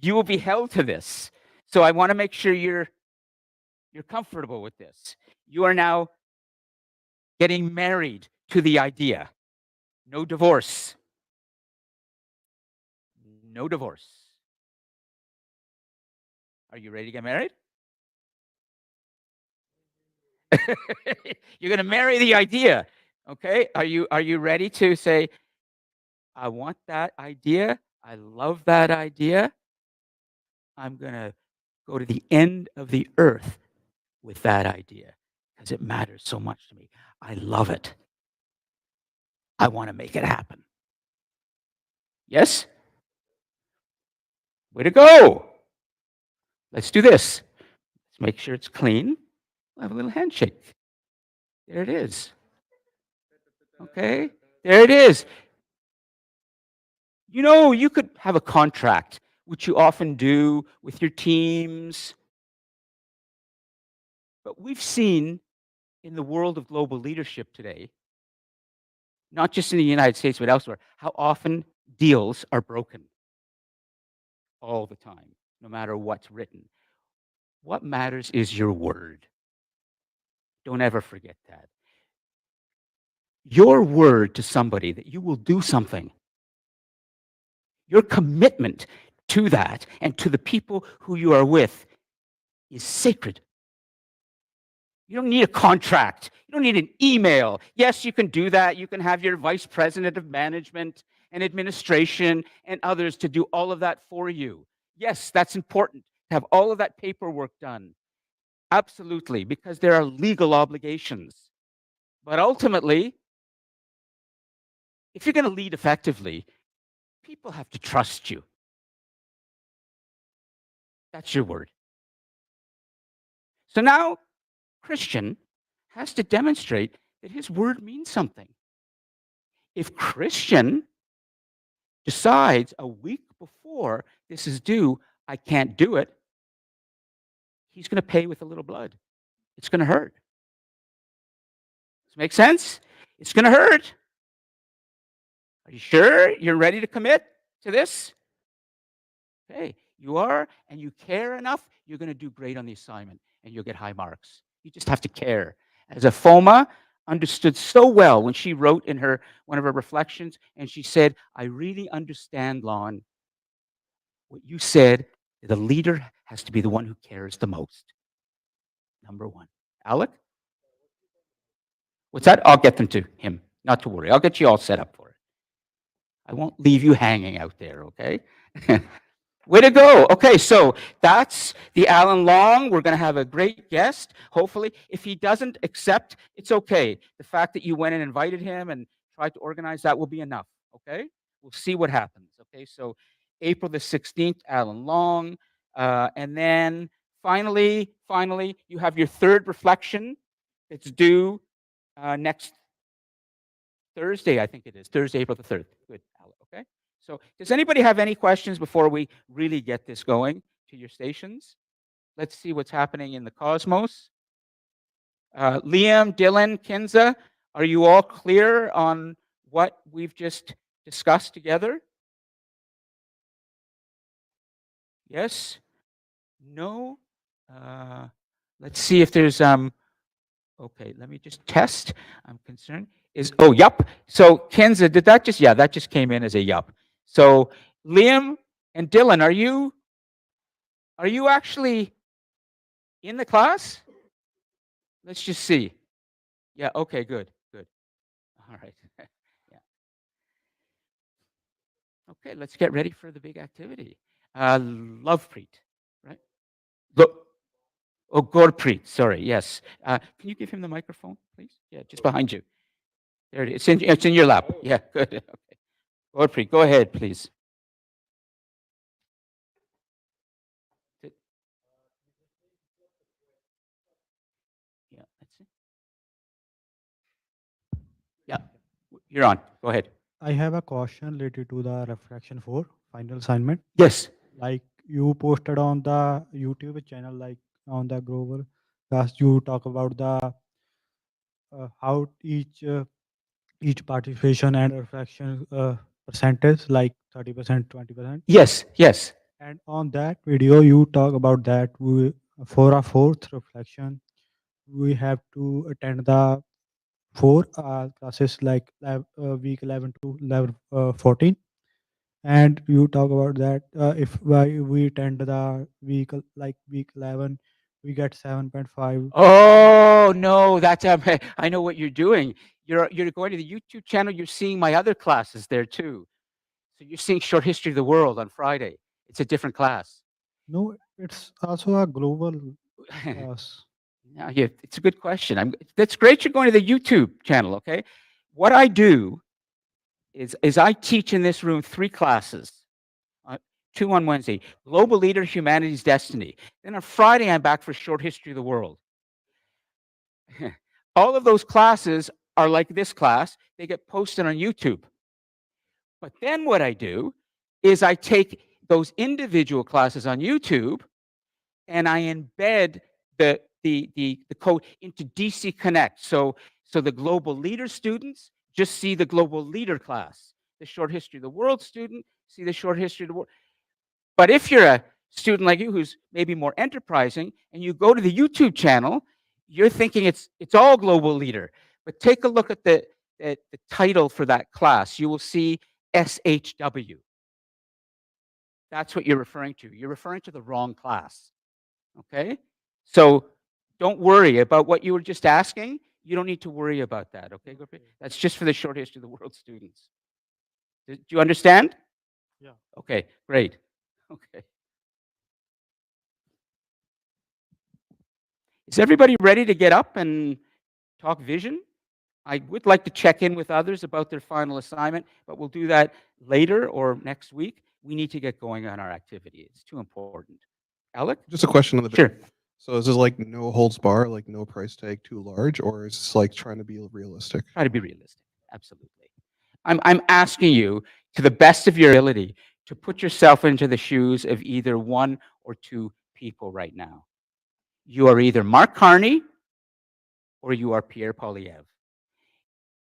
you will be held to this. So I want to make sure you're You're comfortable with this. You are now getting married to the idea. No divorce. No divorce. Are you ready to get married? You're going to marry the idea. Okay? Are you ready to say, I want that idea. I love that idea. I'm going to go to the end of the earth with that idea because it matters so much to me. I love it. I want to make it happen. Yes? Way to go. Let's do this. Let's make sure it's clean. We'll have a little handshake. There it is. Okay? There it is. You know, you could have a contract, which you often do with your teams. But we've seen in the world of global leadership today, not just in the United States, but elsewhere, how often deals are broken all the time, no matter what's written. What matters is your word. Don't ever forget that. Your word to somebody that you will do something, your commitment to that and to the people who you are with is sacred. You don't need a contract. You don't need an email. Yes, you can do that. You can have your vice president of management and administration and others to do all of that for you. Yes, that's important to have all of that paperwork done. Absolutely, because there are legal obligations. But ultimately, if you're going to lead effectively, people have to trust you. That's your word. So now, Christian has to demonstrate that his word means something. If Christian decides a week before this is due, I can't do it, he's going to pay with a little blood. It's going to hurt. Does it make sense? It's going to hurt. Are you sure you're ready to commit to this? Okay, you are, and you care enough, you're going to do great on the assignment, and you'll get high marks. You just have to care. As Afoma understood so well when she wrote in one of her reflections, and she said, I really understand, Lon, what you said, the leader has to be the one who cares the most. Number one. Alec? What's that? I'll get them to him. Not to worry. I'll get you all set up for it. I won't leave you hanging out there, okay? Way to go. Okay, so that's the Alan Long. We're going to have a great guest, hopefully. If he doesn't accept, it's okay. The fact that you went and invited him and tried to organize that will be enough, okay? We'll see what happens, okay? So April the 16th, Alan Long. And then finally, you have your third reflection. It's due next Thursday, I think it is. Thursday, April the 3rd. Good, Alec, okay? So does anybody have any questions before we really get this going to your stations? Let's see what's happening in the cosmos. Liam, Dylan, Kinza, are you all clear on what we've just discussed together? Yes? No? Let's see if there's, okay, let me just test. I'm concerned. Yup. So Kinza, did that just, yeah, that just came in as a yup. So Liam and Dylan, are you actually in the class? Let's just see. Yeah, okay, good. All right. Yeah. Okay, let's get ready for the big activity. Lovepreet, right? Gurpreet, sorry, yes. Can you give him the microphone, please? Yeah, just behind you. There it is. It's in your lap. Yeah, good. Okay. Gurpreet, go ahead, please. Yeah, that's it. Yeah, you're on. Go ahead. I have a question related to the refraction 4 final assignment. Yes. Like you posted on the YouTube channel, like on the Grover class, you talk about the how each participation and refraction percentage, like 30%, 20%. Yes. And on that video, you talk about that for a fourth reflection, we have to attend the four classes like week 11 to level 14. And you talk about that if we attend the like week 11, we get 7.5. Oh no, that's I know what you're doing. You're going to the YouTube channel. You're seeing my other classes there too. So you're seeing short history of the world on Friday. It's a different class. No, it's also a global class. Now, yeah, it's a good question. That's great. You're going to the YouTube channel. Okay, what I do is I teach in this room 3 classes. 2 on Wednesday, Global Leader, Humanity's Destiny. Then on Friday, I'm back for Short History of the World. All of those classes are like this class. They get posted on YouTube. But then what I do is I take those individual classes on YouTube and I embed the code into DC Connect. So the Global Leader students just see the Global Leader class. The Short History of the World student see the Short History of the World. But if you're a student like you who's maybe more enterprising and you go to the YouTube channel, you're thinking it's all Global Leader. But take a look at the title for that class. You will see SHW. That's what you're referring to. You're referring to the wrong class. Okay? So don't worry about what you were just asking. You don't need to worry about that. Okay, Gurpreet? That's just for the Short History of the World students. Do you understand? Yeah. Okay, great. Okay. Is everybody ready to get up and talk vision? I would like to check in with others about their final assignment, but we'll do that later or next week. We need to get going on our activity. It's too important. Alec? Just a question on the Sure. So is this like no holds bar, like no price tag too large, or is this like trying to be realistic? Try to be realistic. Absolutely. I'm asking you, to the best of your ability, to put yourself into the shoes of either 1 or 2 people right now. You are either Mark Carney or you are Pierre Poilievre.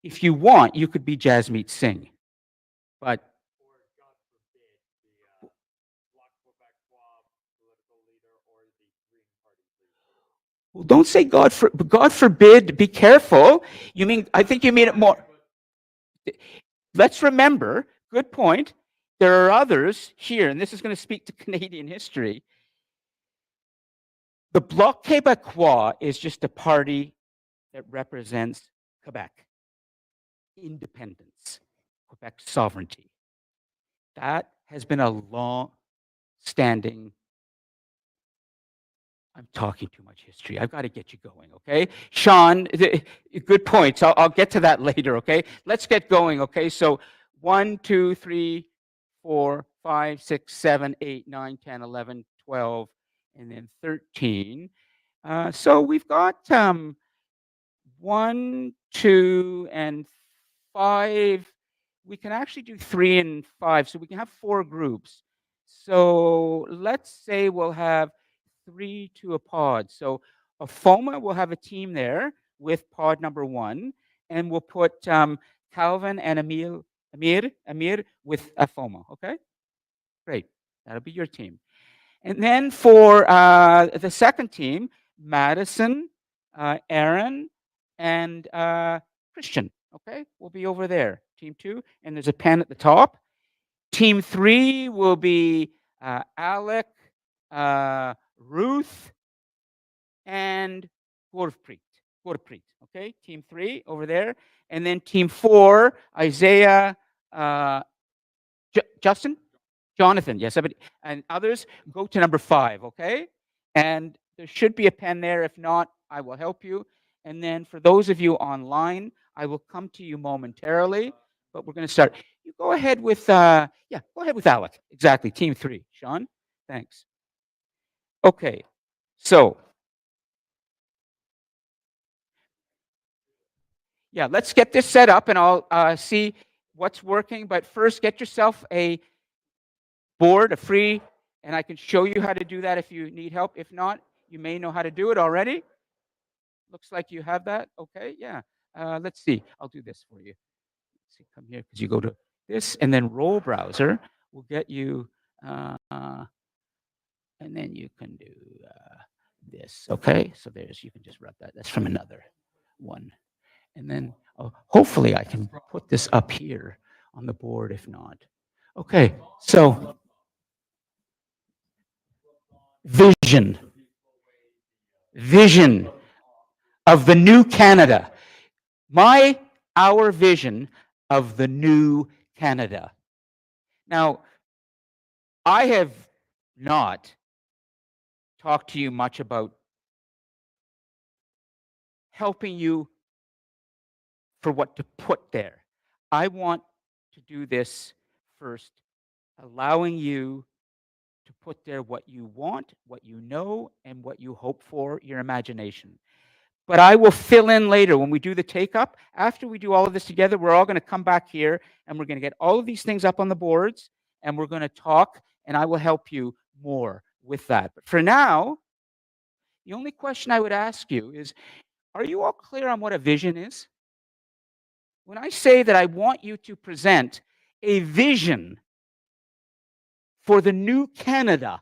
If you want, you could be Jasmeet Singh, but well, don't say God forbid, be careful. I think you mean it more. Let's remember, good point. There are others here, and this is going to speak to Canadian history. The Bloc Québécois is just a party that represents Quebec, independence, Quebec sovereignty. That has been a long-standing. I'm talking too much history. I've got to get you going, okay? Sean, good points. I'll get to that later, okay? Let's get going, okay? So 1, 2, 3, 4, 5, 6, 7, 8, 9, 10, 11, 12, and then 13. So we've got 1, 2, and 5. We can actually do 3 and 5, so we can have 4 groups. So let's say we'll have 3 to a pod. So a FOMA will have a team there with pod number 1, and we'll put Calvin and Amir with a FOMA. Okay, great. That'll be your team. And then for the second team, Madison, Aaron, and Christian. Okay, we'll be over there. Team 2, and there's a pen at the top. Team 3 will be Alec, Ruth, and Gurpreet. Okay, team 3 over there. And then team 4, Isaiah, Justin? Jonathan, yes, and others, go to number 5, okay? And there should be a pen there. If not, I will help you. And then for those of you online, I will come to you momentarily, but we're going to start. You go ahead with, go ahead with Alec. Exactly, team 3. Sean, thanks. Okay, so yeah, let's get this set up and I'll see what's working. But first, get yourself a board, a free, and I can show you how to do that if you need help. If not, you may know how to do it already. Looks like you have that. Okay, yeah. Let's see. I'll do this for you. Let's see, come here because you go to this and then roll browser will get you, and then you can do this. Okay, so there's, you can just rub that. That's from another one. And then hopefully I can put this up here on the board if not. Okay, so vision of the new Canada. Our vision of the new Canada. Now, I have not talked to you much about helping you for what to put there. I want to do this first, allowing you to put there what you want, what you know, and what you hope for, your imagination. But I will fill in later when we do the take up. After we do all of this together, we're all going to come back here and we're going to get all of these things up on the boards and we're going to talk and I will help you more with that. But for now, the only question I would ask you is, are you all clear on what a vision is? When I say that I want you to present a vision for the new Canada,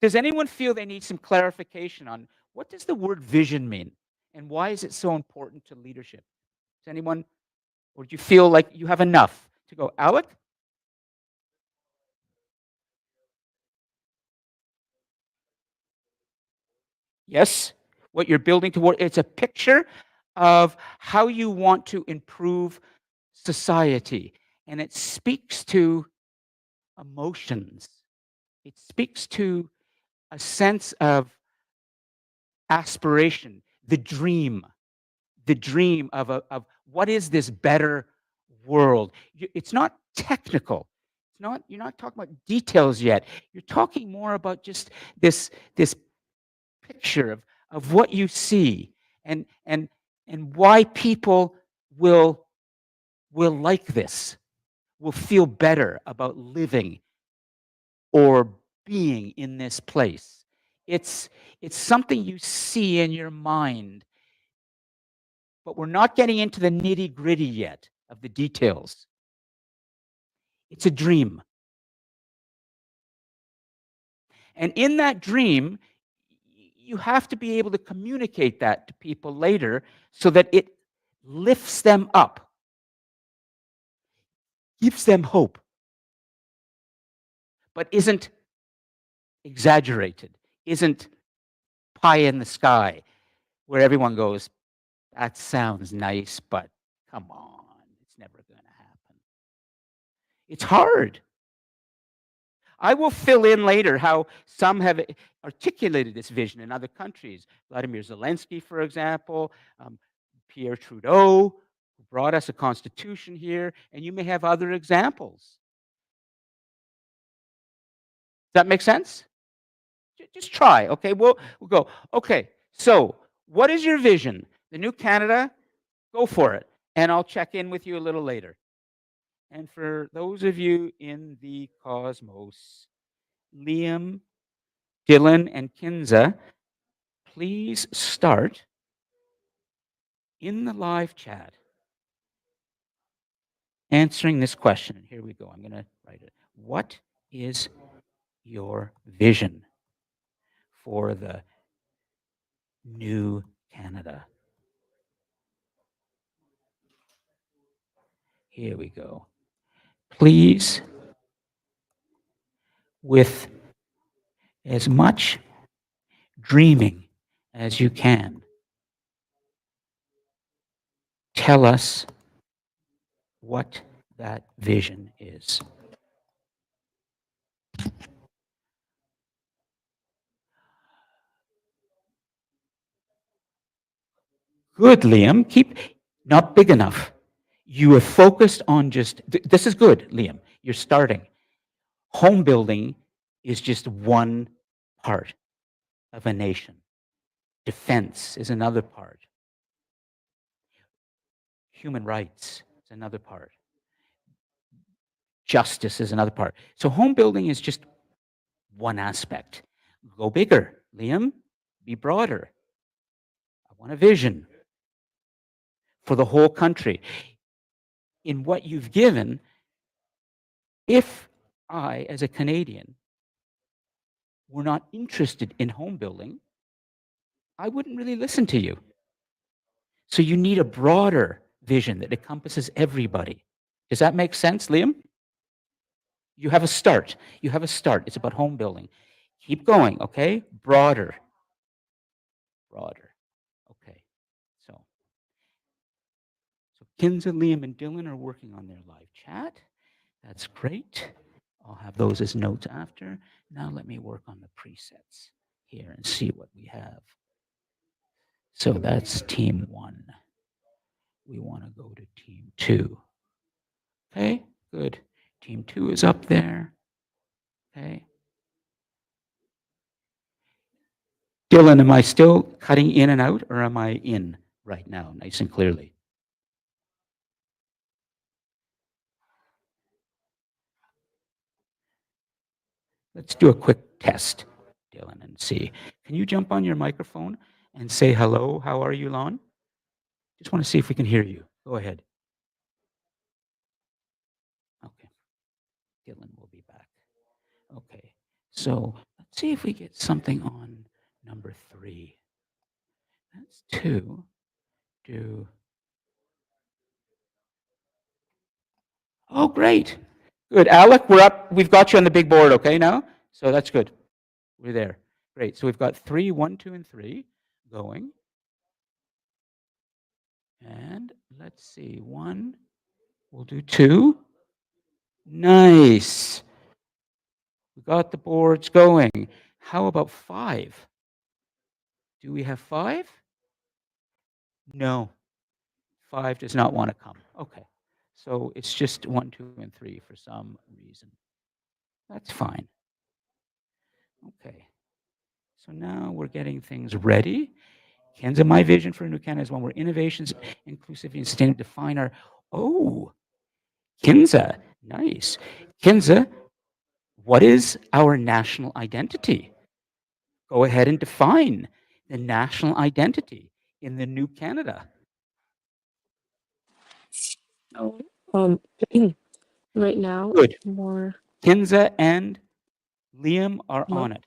does anyone feel they need some clarification on what does the word vision mean? And why is it so important to leadership? Does anyone, or do you feel like you have enough to go? Alec? Yes, what you're building toward, it's a picture of how you want to improve society. And it speaks to emotions. It speaks to a sense of aspiration, the dream of what is this better world. It's not technical. You're not talking about details yet. You're talking more about just this picture of what you see and why people will like this, will feel better about living or being in this place. It's something you see in your mind, but we're not getting into the nitty-gritty yet of the details. It's a dream. And in that dream, you have to be able to communicate that to people later so that it lifts them up, gives them hope, but isn't exaggerated, isn't pie in the sky, where everyone goes, that sounds nice, but come on, it's never going to happen. It's hard. I will fill in later how some have articulated this vision in other countries. Vladimir Zelensky, for example, Pierre Trudeau, who brought us a constitution here, and you may have other examples. Does that make sense? Just try, okay? We'll go. Okay, so what is your vision? The new Canada? Go for it. And I'll check in with you a little later. And for those of you in the Cosmos, Liam, Dylan, and Kinza, please start in the live chat answering this question. Here we go. I'm going to write it. What is your vision for the new Canada? Here we go. Please, with as much dreaming as you can, tell us what that vision is. Good, Liam. Keep not big enough. You have focused on just, this is good, Liam. You're starting. Home building is just one part of a nation. Defense is another part. Human rights is another part. Justice is another part. So home building is just one aspect. Go bigger, Liam. Be broader. I want a vision for the whole country. In what you've given, if I, as a Canadian, were not interested in home building, I wouldn't really listen to you. So you need a broader vision that encompasses everybody. Does that make sense, Liam? You have a start. You have a start. It's about home building. Keep going, okay? Broader. Broader. Okay. So Kinza, Liam, and Dylan are working on their live chat. That's great. I'll have those as notes after. Now let me work on the presets here and see what we have. So that's team 1. We want to go to team 2. Okay, good. Team 2 is up there. Okay. Dylan, am I still cutting in and out, or am I in right now, nice and clearly? Let's do a quick test, Dylan, and see. Can you jump on your microphone and say hello? How are you, Lon? Just want to see if we can hear you. Go ahead. Okay. Dylan will be back. Okay. So let's see if we get something on number 3. That's 2. Do. Oh, great. Good. Alec, we're up. We've got you on the big board, okay, now? So that's good. We're there. Great. So we've got 3, 1, 2, and 3 going. And let's see. 1. We'll do 2. Nice. We got the boards going. How about 5? Do we have 5? No. 5 does not want to come. Okay. So it's just 1, 2, and 3 for some reason. That's fine. Okay. So now we're getting things ready. Kenza, my vision for a new Canada is one where innovations, inclusivity, and sustainability define our. Oh, Kinza, nice. Kinza, what is our national identity? Go ahead and define the national identity in the new Canada. Oh, right now, Good. more. Kinza and Liam are Hello? on it.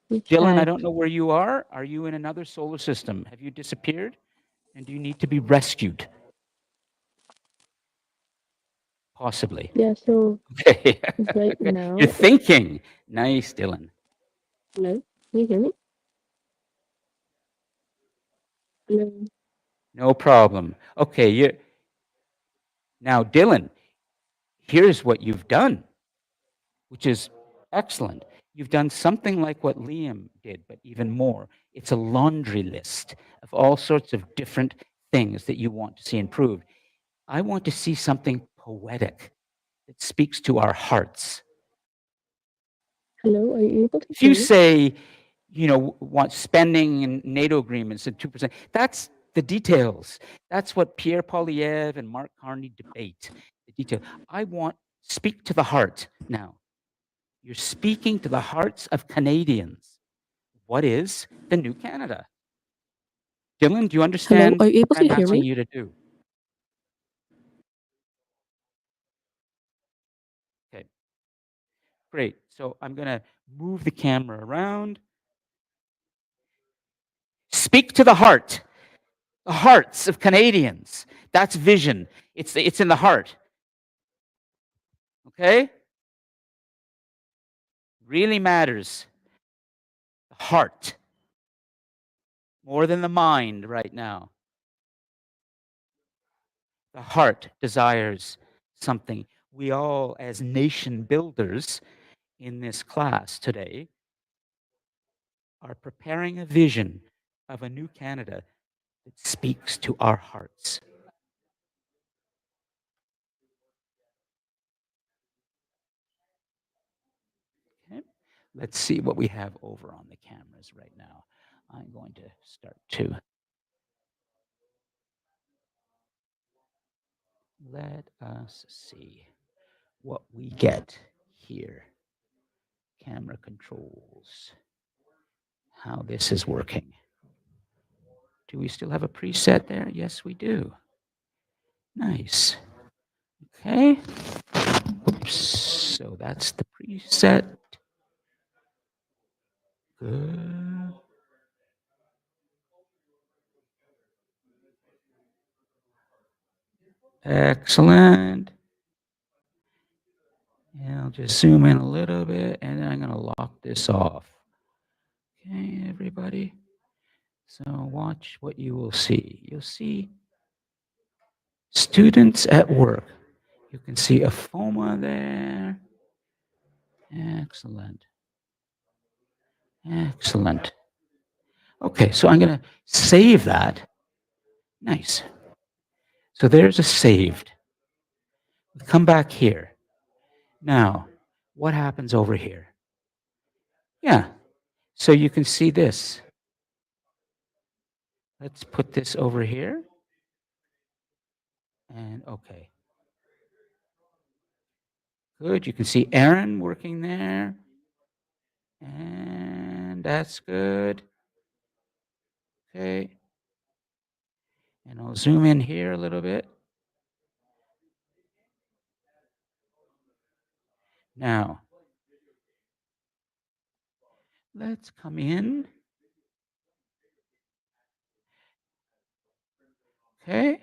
We Dylan, I had- don't know where you are. Are you in another solar system? Have you disappeared? And do you need to be rescued? Possibly. Yeah, so Okay. right Okay. now, You're thinking. Nice, Dylan. hello? Can you hear me? Hello? No problem. Okay, now, Dylan, here's what you've done, which is excellent. You've done something like what Liam did, but even more. It's a laundry list of all sorts of different things that you want to see improved. I want to see something poetic that speaks to our hearts. Hello, are you able to If hear you me? say, want spending in NATO agreements at 2%, that's the details. That's what Pierre Poilievre and Mark Carney debate. The detail. I want speak to the heart now. You're speaking to the hearts of Canadians. What is the new Canada? Dylan, do you Hello, understand are you able what I'm to hear asking me? you to do? Okay. Great. So I'm going to move the camera around. Speak to the heart. The hearts of Canadians. That's vision. It's in the heart. Okay? Really matters. The heart. More than the mind right now. The heart desires something. We all, as nation builders in this class today, are preparing a vision of a new Canada that speaks to our hearts. Okay, let's see what we have over on the cameras right now. I'm going to start to let us see what we get here. Camera controls, how this is working. Do we still have a preset there? Yes, we do. Nice. Okay. Oops. So that's the preset. Good. Excellent. And I'll just zoom in a little bit, and then I'm going to lock this off. Okay, everybody. So watch what you will see. You'll see students at work. You can see a FOMA there. Excellent. Excellent. Okay, so I'm going to save that. Nice. So there's a saved. Come back here. Now, what happens over here? Yeah, so you can see this. Let's put this over here. And okay. Good, you can see Aaron working there. And that's good. Okay. And I'll zoom in here a little bit. Now, let's come in. Okay.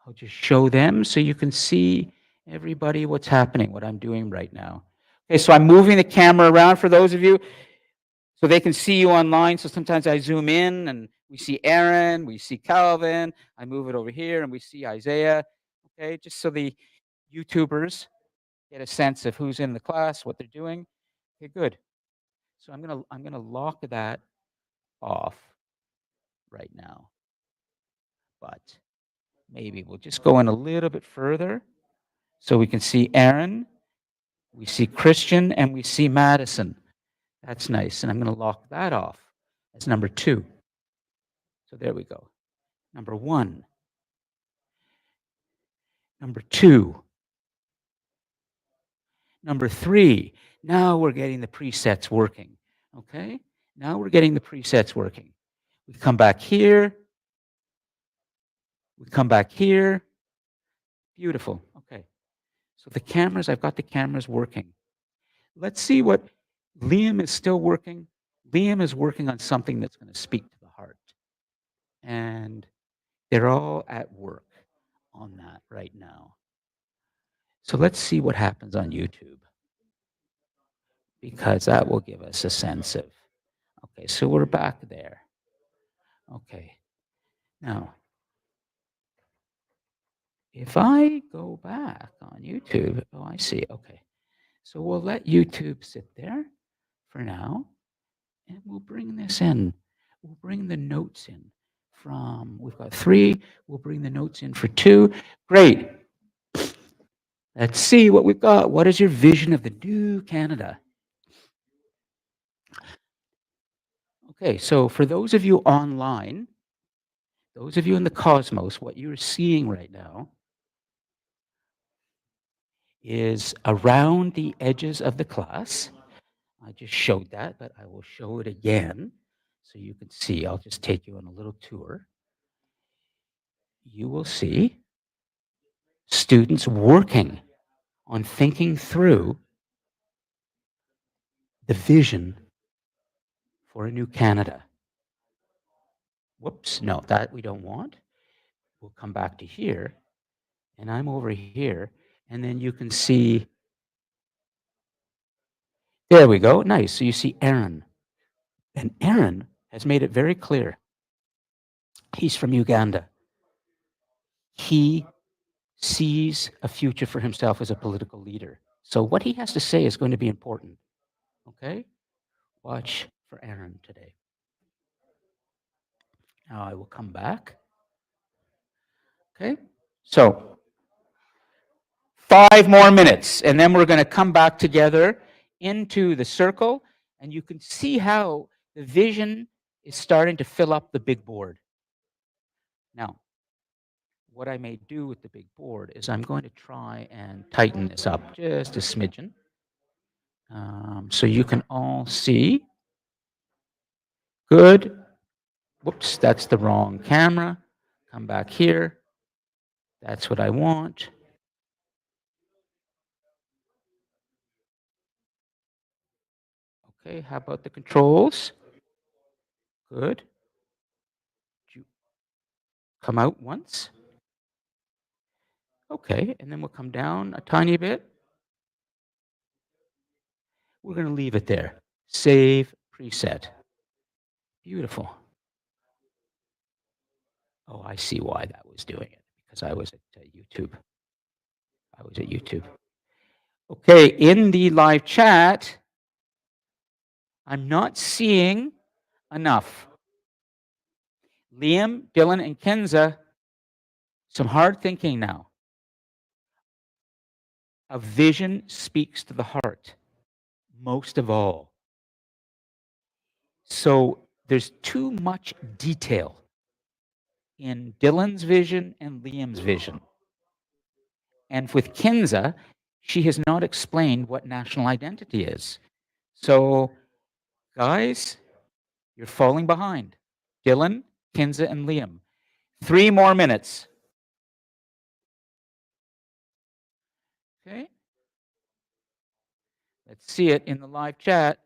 I'll just show them so you can see everybody what's happening, what I'm doing right now. Okay, so I'm moving the camera around for those of you so they can see you online. So sometimes I zoom in and we see Aaron, we see Calvin. I move it over here and we see Isaiah. Okay, just so the YouTubers get a sense of who's in the class, what they're doing. Okay, good. So I'm gonna lock that off right now. But maybe we'll just go in a little bit further so we can see Aaron, we see Christian, and we see Madison. That's nice. And I'm going to lock that off. That's number 2. So there we go. Number 1. Number 2. Number 3. Now we're getting the presets working. Okay? Now we're getting the presets working. We come back here. We come back here. Beautiful. Okay. So the cameras, I've got the cameras working. Let's see what Liam is still working. Liam is working on something that's going to speak to the heart. And they're all at work on that right now. So let's see what happens on YouTube, because that will give us a sense of, okay, so we're back there. Okay. Now, if I go back on YouTube, oh, I see. Okay. So we'll let YouTube sit there for now, and we'll bring this in. We'll bring the notes in from, we've got 3, we'll bring the notes in for 2. Great. Let's see what we've got. What is your vision of the new Canada? Okay, so for those of you online, those of you in the cosmos, what you're seeing right now is around the edges of the class. I just showed that, but I will show it again so you can see. I'll just take you on a little tour. You will see students working on thinking through the vision for a new Canada. Whoops, no, that we don't want. We'll come back to here, and I'm over here, and then you can see, there we go, nice. So you see Aaron, and Aaron has made it very clear. He's from Uganda. He sees a future for himself as a political leader. So what he has to say is going to be important, okay? Watch for Aaron today. Now I will come back. Okay, so 5 more minutes, and then we're going to come back together into the circle, and you can see how the vision is starting to fill up the big board. Now, what I may do with the big board is I'm going to try and tighten this up just a smidgen, so you can all see. Good. Whoops, that's the wrong camera. Come back here. That's what I want. Okay, how about the controls? Good. You come out once. Okay, and then we'll come down a tiny bit. We're going to leave it there. Save preset. Beautiful. Oh, I see why that was doing it, because I was at YouTube. I was at YouTube. Okay, in the live chat, I'm not seeing enough. Liam, Dylan, and Kenza, some hard thinking now. A vision speaks to the heart, most of all. So there's too much detail in Dylan's vision and Liam's vision. And with Kenza, she has not explained what national identity is. So, guys, you're falling behind. Dylan, Kenza, and Liam. 3 more minutes. Okay? Let's see it in the live chat.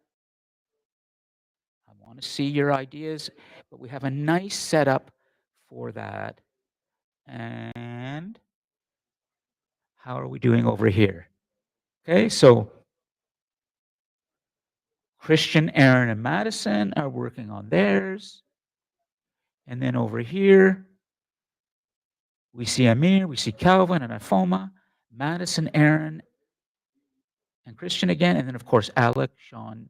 I want to see your ideas, but we have a nice setup for that. And how are we doing over here? Okay, so Christian, Aaron, and Madison are working on theirs. And then over here, we see Amir, we see Calvin and Afoma, Madison, Aaron, and Christian again. And then, of course, Alec, Sean,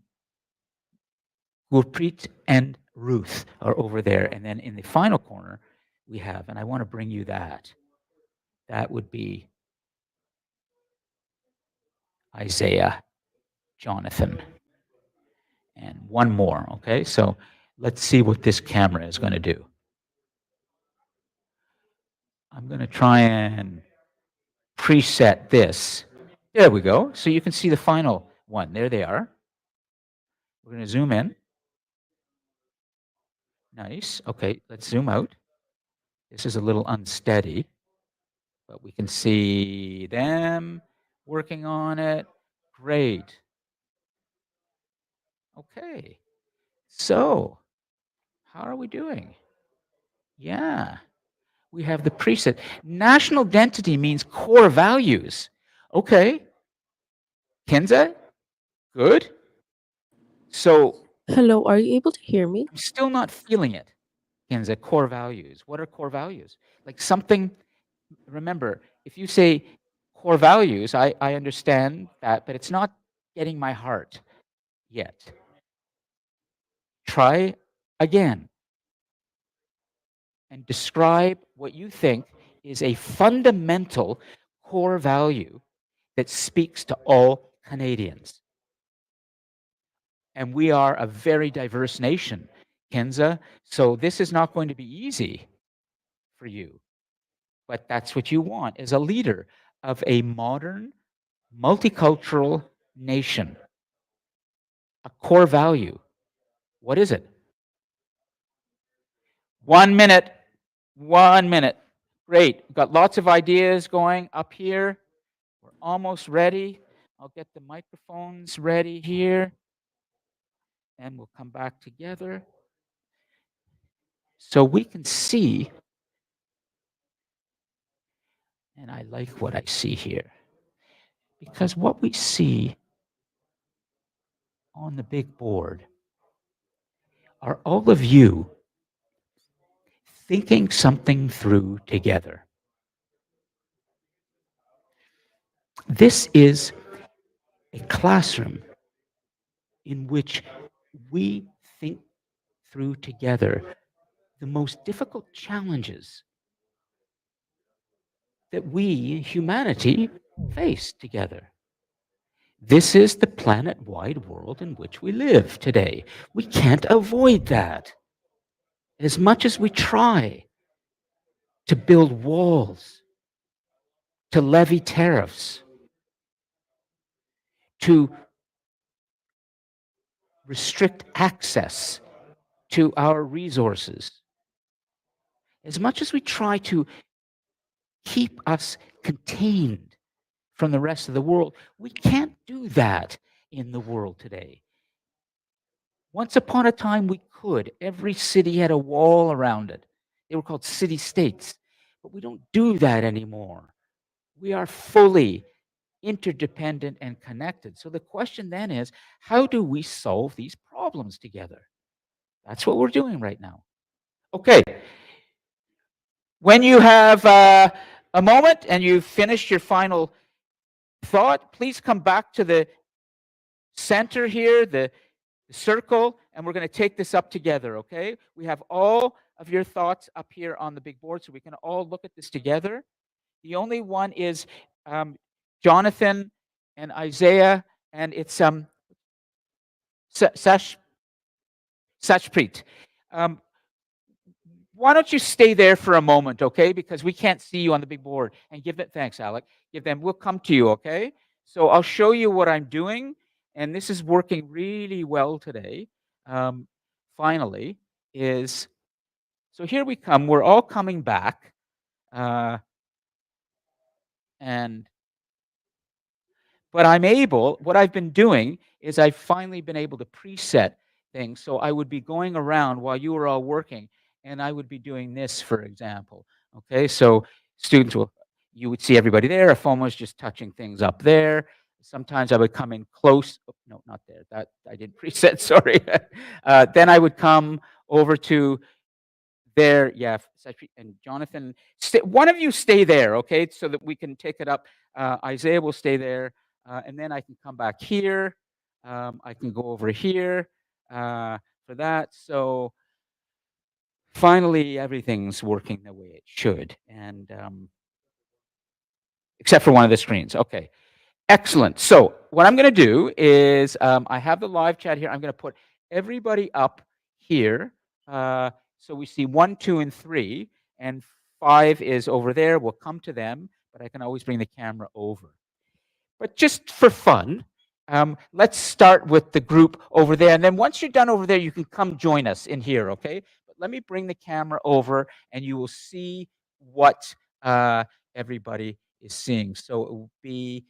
Gurpreet, and Ruth are over there. And then in the final corner, we have, and I want to bring you that. That would be Isaiah, Jonathan, and one more. Okay, so let's see what this camera is going to do. I'm going to try and preset this. There we go. So you can see the final one. There they are. We're going to zoom in. Nice. Okay, let's zoom out. This is a little unsteady, but we can see them working on it. Great. Okay. So, how are we doing? Yeah. We have the preset. National identity means core values. Okay. Kenza? Good. So, Hello, are you able to hear me? I'm still not feeling it. Kenza, core values. What are core values? Like something, remember, if you say core values, I understand that, but it's not getting my heart yet. Try again and describe what you think is a fundamental core value that speaks to all Canadians. And we are a very diverse nation, Kenza, so this is not going to be easy for you. But that's what you want as a leader of a modern, multicultural nation. A core value. What is it? 1 minute. 1 minute. Great. We've got lots of ideas going up here. We're almost ready. I'll get the microphones ready here. And we'll come back together. So we can see, and I like what I see here, because what we see on the big board are all of you thinking something through together. This is a classroom in which we think through together the most difficult challenges that we, humanity, face together. This is the planet-wide world in which we live today. We can't avoid that. As much as we try to build walls, to levy tariffs, to restrict access to our resources, as much as we try to keep us contained from the rest of the world, we can't do that in the world today. Once upon a time, we could. Every city had a wall around it. They were called city states, but we don't do that anymore. We are fully interdependent and connected. So the question then is, how do we solve these problems together? That's what we're doing right now. Okay. When you have a moment and you've finished your final thought, please come back to the center here, the circle, and we're going to take this up together, okay? We have all of your thoughts up here on the big board, so we can all look at this together. The only one is Jonathan and Isaiah, and it's Sachpreet. Why don't you stay there for a moment, okay? Because we can't see you on the big board. And give it, thanks, Alec. Give them, we'll come to you, okay? So I'll show you what I'm doing, and this is working really well today. Finally, is so here we come. We're all coming back, and but I'm able. What I've been doing is I've finally been able to preset things. So I would be going around while you were all working, and I would be doing this, for example. Okay, so students will, you would see everybody there. If one was just touching things up there. Sometimes I would come in close. Oh, no, not there. That I didn't preset. Sorry. Then I would come over to there. Yeah, and Jonathan. One of you stay there, okay, so that we can take it up. Isaiah will stay there, and then I can come back here. I can go over here for that. So finally, everything's working the way it should, and except for one of the screens. Okay. Excellent. So what I'm going to do is I have the live chat here. I'm going to put everybody up here. So we see 1, 2, and 3, and 5 is over there. We'll come to them, but I can always bring the camera over. But just for fun, let's start with the group over there. And then once you're done over there, you can come join us in here, okay? But let me bring the camera over, and you will see what everybody is seeing. So it will be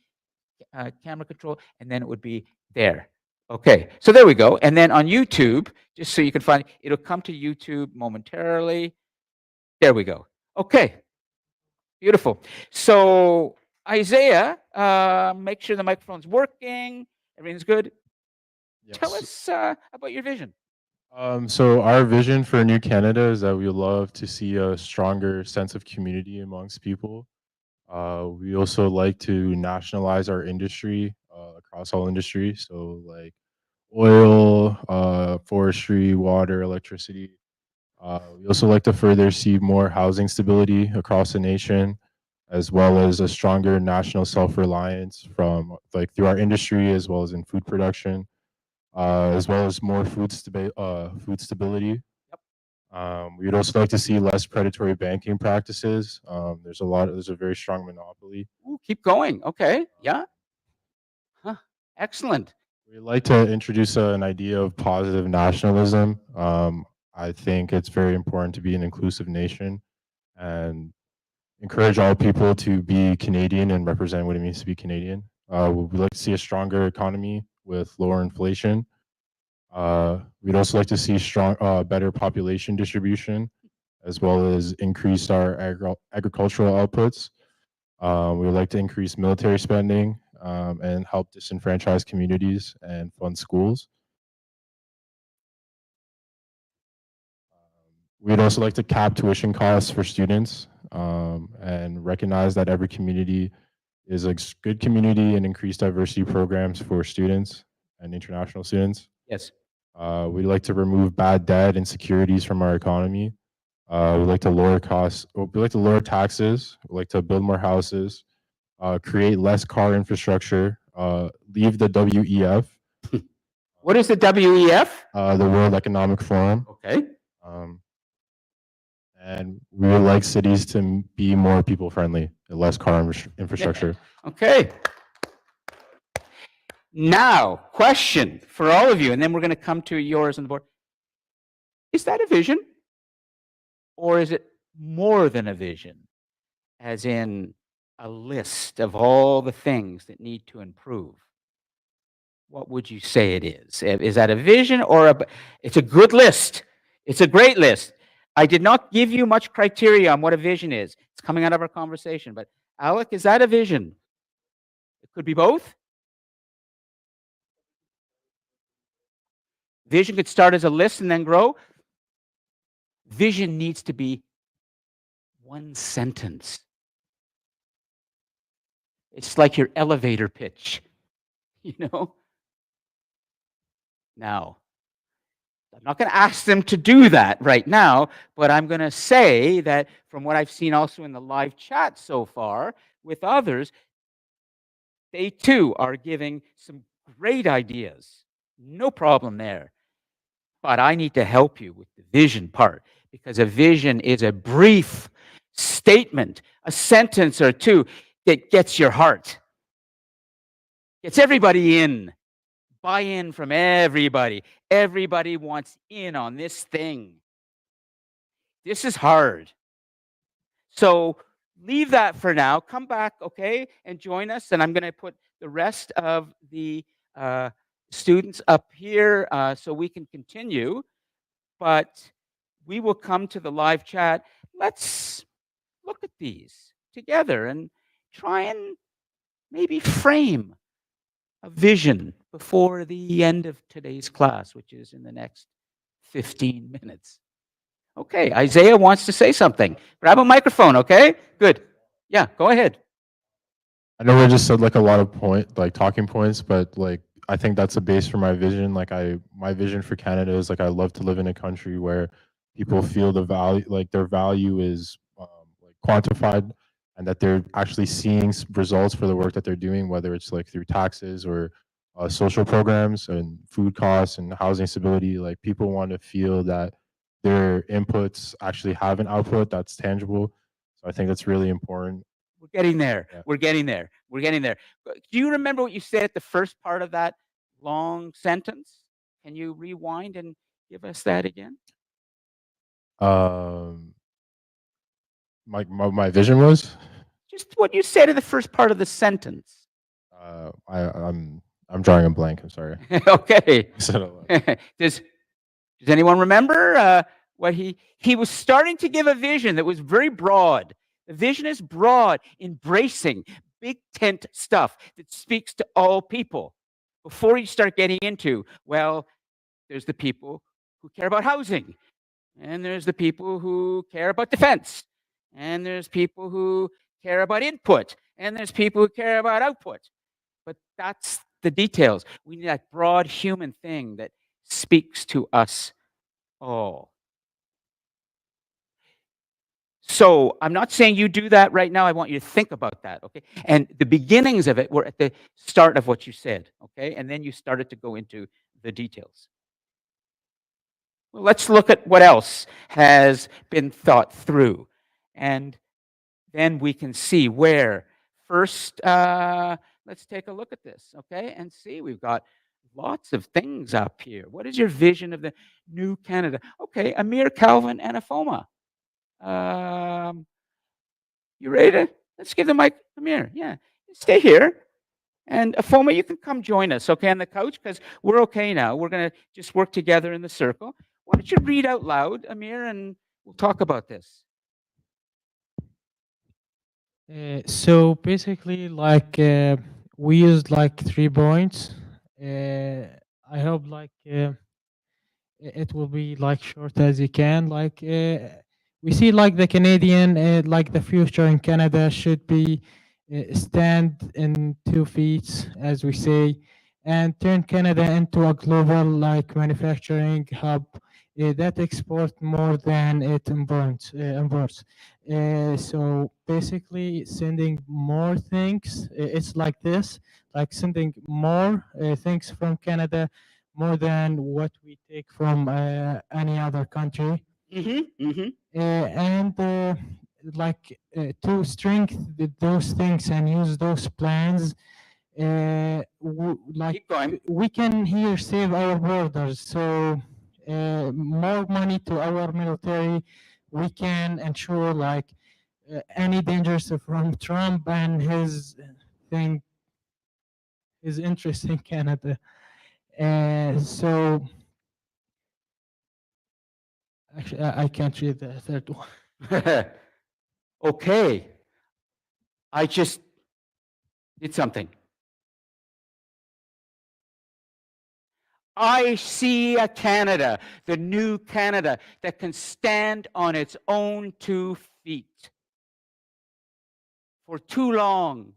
camera control, and then it would be there. Okay, so there we go. And then on YouTube, just so you can find, it'll come to YouTube momentarily. There we go. Okay, beautiful. So Isaiah, make sure the microphone's working. Everything's good. Tell us about your vision. So our vision for New Canada is that we love to see a stronger sense of community amongst people. We also like to nationalize our industry across all industries. So like oil, forestry, water, electricity. We also like to further see more housing stability across the nation, as well as a stronger national self-reliance from like through our industry as well as in food production, as well as more food stability. We'd also like to see less predatory banking practices. There's a very strong monopoly. Ooh, keep going. Okay, yeah. Huh. Excellent. We'd like to introduce an idea of positive nationalism. I think it's very important to be an inclusive nation and encourage all people to be Canadian and represent what it means to be Canadian. We'd like to see a stronger economy with lower inflation. We'd also like to see better population distribution, as well as increase our agricultural outputs. We would like to increase military spending and help disenfranchised communities and fund schools. We'd also like to cap tuition costs for students and recognize that every community is a good community and increase diversity programs for students and international students. Yes. We'd like to remove bad debt and securities from our economy. We'd like to lower costs. We'd like to lower taxes. We'd like to build more houses, create less car infrastructure, leave the WEF. What is the WEF? The World Economic Forum. Okay. And we would like cities to be more people friendly and less car infrastructure. Okay. Now, question for all of you, and then we're going to come to yours on the board. Is that a vision? Or is it more than a vision? As in a list of all the things that need to improve? what would you say it is? Is that a vision or it's a good list. It's a great list. I did not give you much criteria on what a vision is. It's coming out of our conversation, but Alec, is that a vision? It could be both. Vision could start as a list and then grow. Vision needs to be one sentence. It's like your elevator pitch, you know? Now, I'm not going to ask them to do that right now, but I'm going to say that from what I've seen also in the live chat so far with others, they too are giving some great ideas. No problem there. But I need to help you with the vision part, because a vision is a brief statement, a sentence or two that gets your heart, gets everybody in, buy-in from everybody. Everybody wants in on this thing. This is hard. So leave that for now. Come back, okay, and join us. And I'm going to put the rest of the students up here so we can continue. But we will come to the live chat. Let's look at these together and try and maybe frame a vision before the end of today's class, which is in the next 15 minutes. Okay, Isaiah wants to say something. Grab a microphone, okay? Good. Yeah, go ahead. I know we just said like a lot of talking points, but like I think that's a base for my vision. My vision for Canada is like I love to live in a country where people feel the value, like their value is like quantified, and that they're actually seeing results for the work that they're doing, whether it's like through taxes or social programs and food costs and housing stability. Like people want to feel that their inputs actually have an output that's tangible. So I think that's really important. We're getting there. Yeah. We're getting there. We're getting there. Do you remember what you said at the first part of that long sentence? Can you rewind and give us that again? My vision was Just what you said in the first part of the sentence. I'm drawing a blank. I'm sorry. Okay. I said a lot. Does anyone remember what he was starting to give a vision that was very broad. The vision is broad, embracing big tent stuff that speaks to all people. Before you start getting into, well, there's the people who care about housing, and there's the people who care about defense, and there's people who care about input, and there's people who care about output. But that's the details. We need that broad human thing that speaks to us all. So I'm not saying you do that right now. I want you to think about that, okay? And the beginnings of it were at the start of what you said, okay? And then you started to go into the details. Well, let's look at what else has been thought through. And then we can see where. First, let's take a look at this, okay? And see, we've got lots of things up here. What is your vision of the new Canada? Okay, Amir, Calvin, and Afoma. You ready to? Let's give the mic, Amir. Yeah, stay here. And Afoma, you can come join us, okay, on the couch, because we're okay now. We're going to just work together in the circle. Why don't you read out loud, Amir, and we'll talk about this. So basically, like we used like 3 points. I hope like it will be like short as you can. Like we see like the Canadian, like the future in Canada should be stand in 2 feet, as we say, and turn Canada into a global like manufacturing hub that export more than it imports. So basically, sending more things. It's like this, like sending more things from Canada, more than what we take from any other country. And like to strengthen those things and use those plans, like Keep going. we can here save our borders. So more money to our military, we can ensure like any dangers from Trump and his thing, his interest in Canada. And so, actually, I can't read the third one. Okay. I just did something. I see a Canada, the new Canada, that can stand on its own 2 feet. For too long,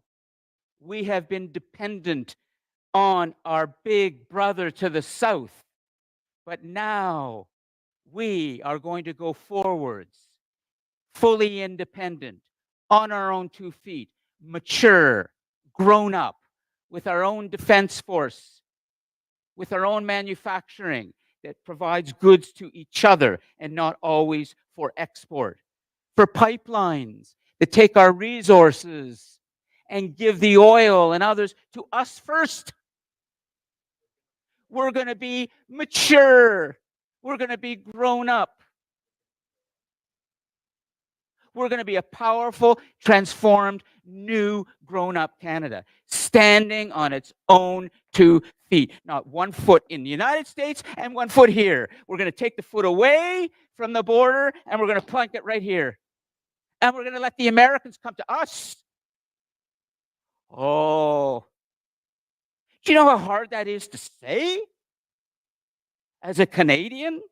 we have been dependent on our big brother to the south. But now we are going to go forwards, fully independent, on our own 2 feet, mature, grown up, with our own defense force, with our own manufacturing that provides goods to each other and not always for export, for pipelines that take our resources and give the oil and others to us first. We're going to be mature. We're going to be grown up. We're going to be a powerful, transformed, new, grown up Canada, standing on its own 2 feet, not 1 foot in the United States and 1 foot here. We're going to take the foot away from the border and we're going to plank it right here. And we're going to let the Americans come to us. Oh, do you know how hard that is to say? As a Canadian,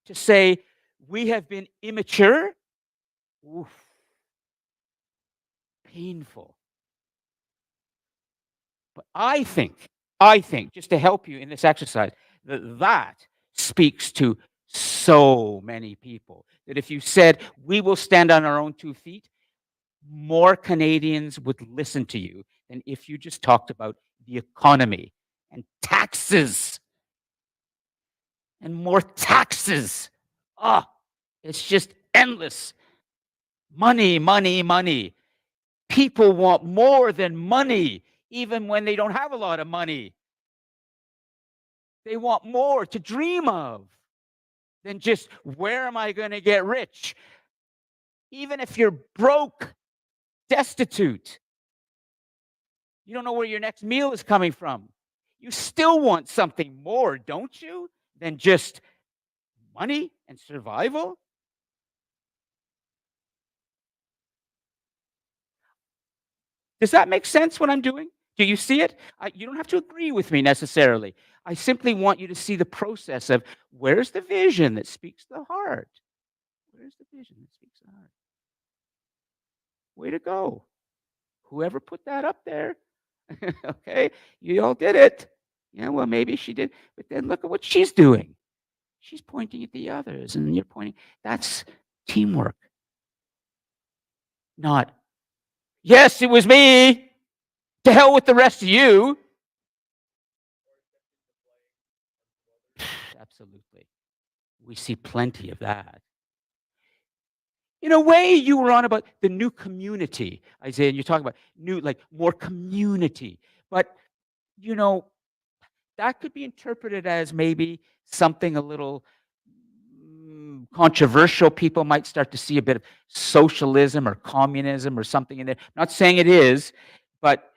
to say we have been immature? Oof. Painful. But I think, just to help you in this exercise, that speaks to so many people. That if you said, we will stand on our own 2 feet, more Canadians would listen to you than if you just talked about the economy and taxes. And more taxes. Ah, it's just endless. Money, money, money. People want more than money, even when they don't have a lot of money. They want more to dream of than just, where am I going to get rich? Even if you're broke, destitute, you don't know where your next meal is coming from, you still want something more, don't you, than just money and survival? Does that make sense what I'm doing? Do you see it? You don't have to agree with me necessarily. I simply want you to see the process of, where's the vision that speaks to the heart? Where's the vision that speaks to the heart? Way to go. Whoever put that up there. Okay, you all did it. Yeah, well, maybe she did. But then look at what she's doing. She's pointing at the others, and you're pointing. That's teamwork. Not, yes, it was me. To hell with the rest of you. Absolutely. We see plenty of that. In a way, you were on about the new community, Isaiah, and you're talking about new, like more community. But, you know, that could be interpreted as maybe something a little controversial. People might start to see a bit of socialism or communism or something in there. I'm not saying it is, but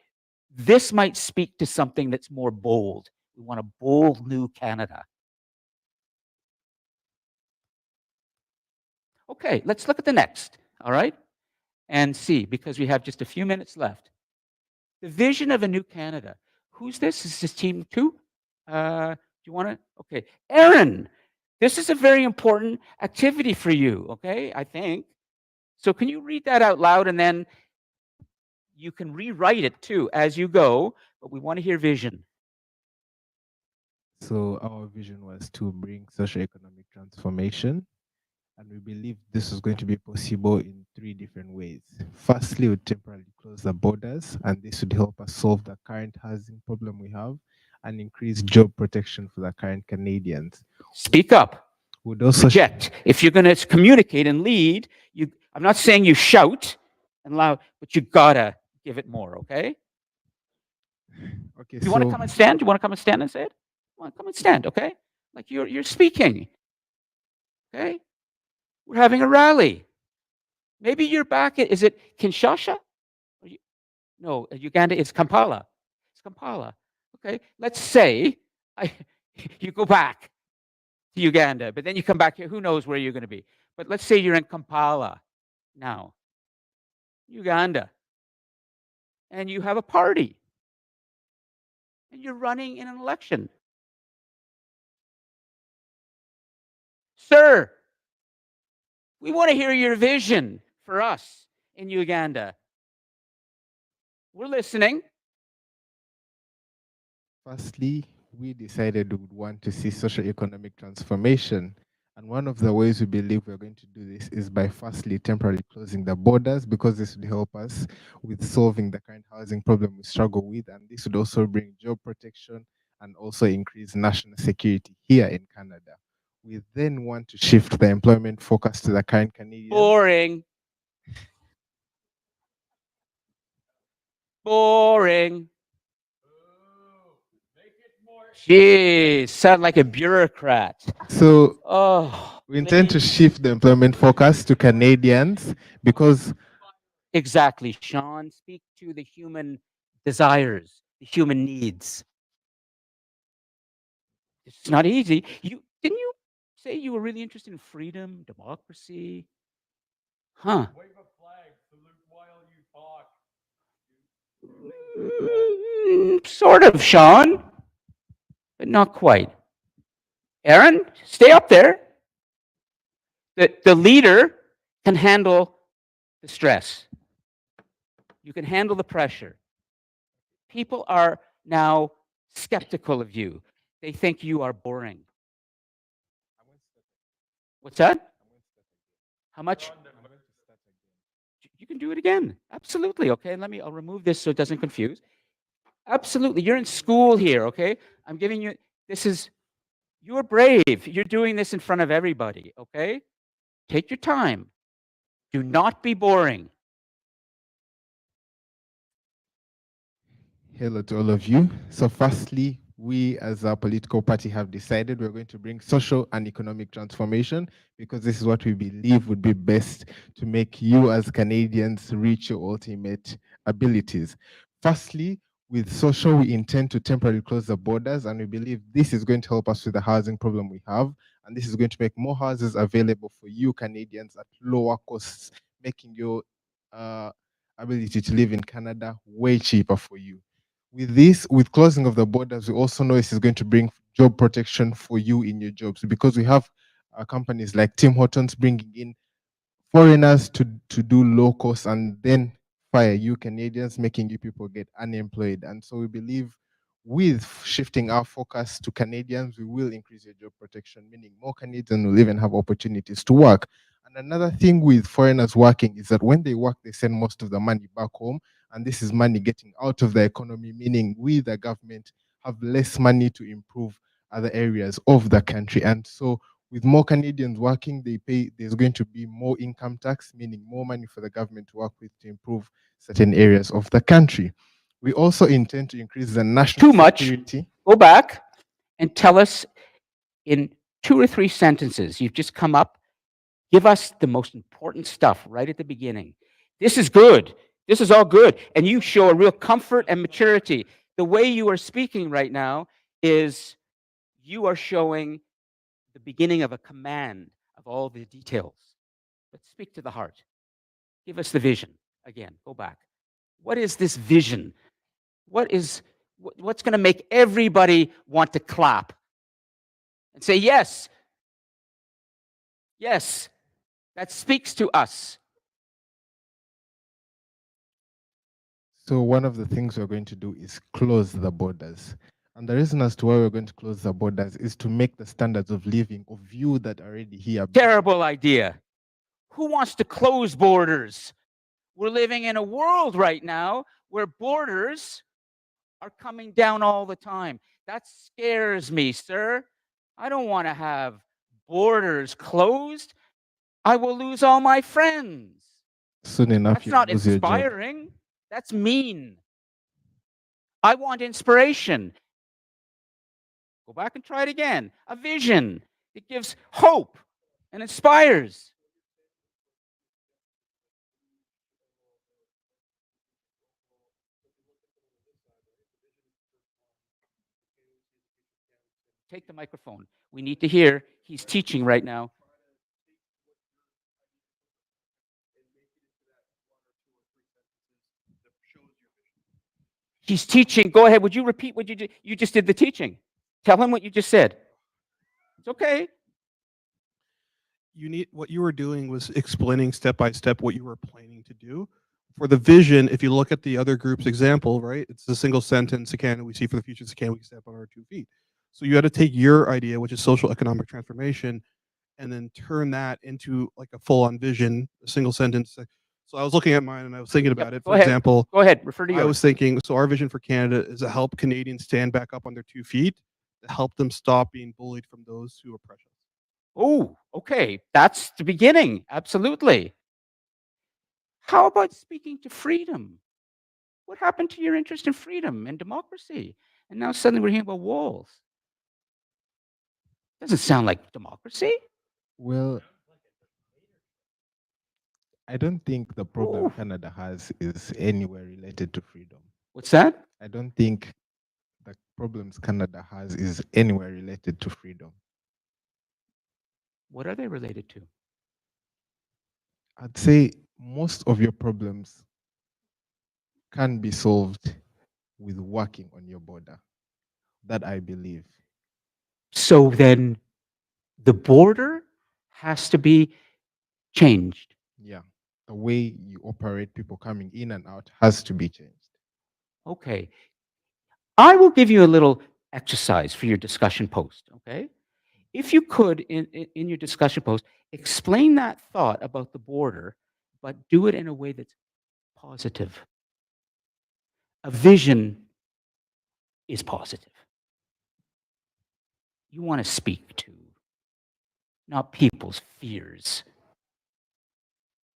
this might speak to something that's more bold. We want a bold new Canada. Okay, let's look at the next, all right? And see, because we have just a few minutes left. The vision of a new Canada. Who's this? Is this team 2? Do you want to? Okay. Aaron, this is a very important activity for you, okay, I think. So can you read that out loud, and then you can rewrite it too as you go, but we want to hear vision. So our vision was to bring socioeconomic transformation, and we believe this is going to be possible in 3 different ways. Firstly, we temporarily close the borders, and this would help us solve the current housing problem we have and increase job protection for the current Canadians. Speak up. Would also Project. If you're going to communicate and lead, I'm not saying you shout and loud, but you gotta give it more, okay? Okay, You want to come and stand? You want to come and stand and say it? Come on, come and stand, okay? Like you're speaking. Okay? We're having a rally. Maybe you're back at, is it Kinshasa? No, Uganda, it's Kampala. It's Kampala. Okay, let's say you go back to Uganda, but then you come back here. Who knows where you're going to be? But let's say you're in Kampala now, Uganda, and you have a party, and you're running in an election. Sir, we want to hear your vision for us in Uganda. We're listening. Firstly, we decided we would want to see social economic transformation. And one of the ways we believe we're going to do this is by firstly temporarily closing the borders, because this would help us with solving the current housing problem we struggle with. And this would also bring job protection and also increase national security here in Canada. We then want to shift the employment focus to the current Canadian. Boring. Boring. Jeez, sound like a bureaucrat. So Oh, we intend to shift the employment focus to Canadians because exactly, Sean. Speak to the human desires, the human needs. It's not easy. You didn't you say you were really interested in freedom, democracy? Huh. Wave a flag, salute while you talk. Sort of, Sean, but not quite. Aaron, stay up there. The leader can handle the stress. You can handle the pressure. People are now skeptical of you. They think you are boring. What's that? How much? You can do it again. Absolutely. Okay. I'll remove this so it doesn't confuse. Absolutely. You're in school here. Okay. I'm giving you, you're brave. You're doing this in front of everybody. Okay. Take your time. Do not be boring. hello to all of you. So firstly, we as a political party have decided we're going to bring social and economic transformation because this is what we believe would be best to make you as Canadians reach your ultimate abilities. Firstly, with social, we intend to temporarily close the borders, and we believe this is going to help us with the housing problem we have. And this is going to make more houses available for you Canadians at lower costs, making your ability to live in Canada way cheaper for you. With this, with closing of the borders, we also know this is going to bring job protection for you in your jobs because we have companies like Tim Hortons bringing in foreigners to do low cost and then fire you Canadians, making you people get unemployed. And so we believe with shifting our focus to Canadians, we will increase your job protection, meaning more Canadians will even have opportunities to work. And another thing with foreigners working is that when they work, they send most of the money back home. And this is money getting out of the economy, meaning we, the government, have less money to improve other areas of the country. And so with more Canadians working, there's going to be more income tax, meaning more money for the government to work with to improve certain areas of the country. We also intend to increase the national Too much. security. Go back and tell us in 2 or 3 sentences. You've just come up. Give us the most important stuff right at the beginning. This is good. This is all good. And you show a real comfort and maturity. The way you are speaking right now is you are showing the beginning of a command of all the details. But speak to the heart. Give us the vision. Again, go back. What is this vision? What's going to make everybody want to clap and say, yes, yes, that speaks to us? So one of the things we're going to do is close the borders. And the reason as to why we're going to close the borders is to make the standards of living of you that are already here. Terrible idea. Who wants to close borders? We're living in a world right now where borders are coming down all the time. That scares me, sir. I don't want to have borders closed. I will lose all my friends. Soon enough, That's you'll not lose your job. inspiring. That's mean. I want inspiration. Go back and try it again. A vision. It gives hope and inspires. take the microphone. We need to hear. He's teaching right now. He's teaching. Go ahead. Would you repeat what you just did the teaching? Tell him what you just said. It's okay. What you were doing was explaining step by step what you were planning to do. For the vision, if you look at the other group's example, right, it's a single sentence, Canada we see for the future, Canada we can step on our 2 feet. So you had to take your idea, which is social economic transformation, and then turn that into like a full-on vision, a single sentence. So I was looking at mine and I was thinking about it. Go For ahead. example, Go ahead. Refer to I yours. was thinking, so our vision for Canada is to help Canadians stand back up on their 2 feet, to help them stop being bullied from those who oppress us. Oh, okay. That's the beginning. Absolutely. How about speaking to freedom? What happened to your interest in freedom and democracy? And now suddenly we're hearing about walls. Doesn't sound like democracy. Well, I don't think the problem Ooh. Canada has is anywhere related to freedom. What's that? I don't think the problems Canada has is anywhere related to freedom. What are they related to? I'd say most of your problems can be solved with working on your border. That I believe. So then the border has to be changed. Yeah. The way you operate people coming in and out has to be changed. Okay. I will give you a little exercise for your discussion post, okay? If you could, in your discussion post, explain that thought about the border, but do it in a way that's positive. A vision is positive. You want to speak to not people's fears,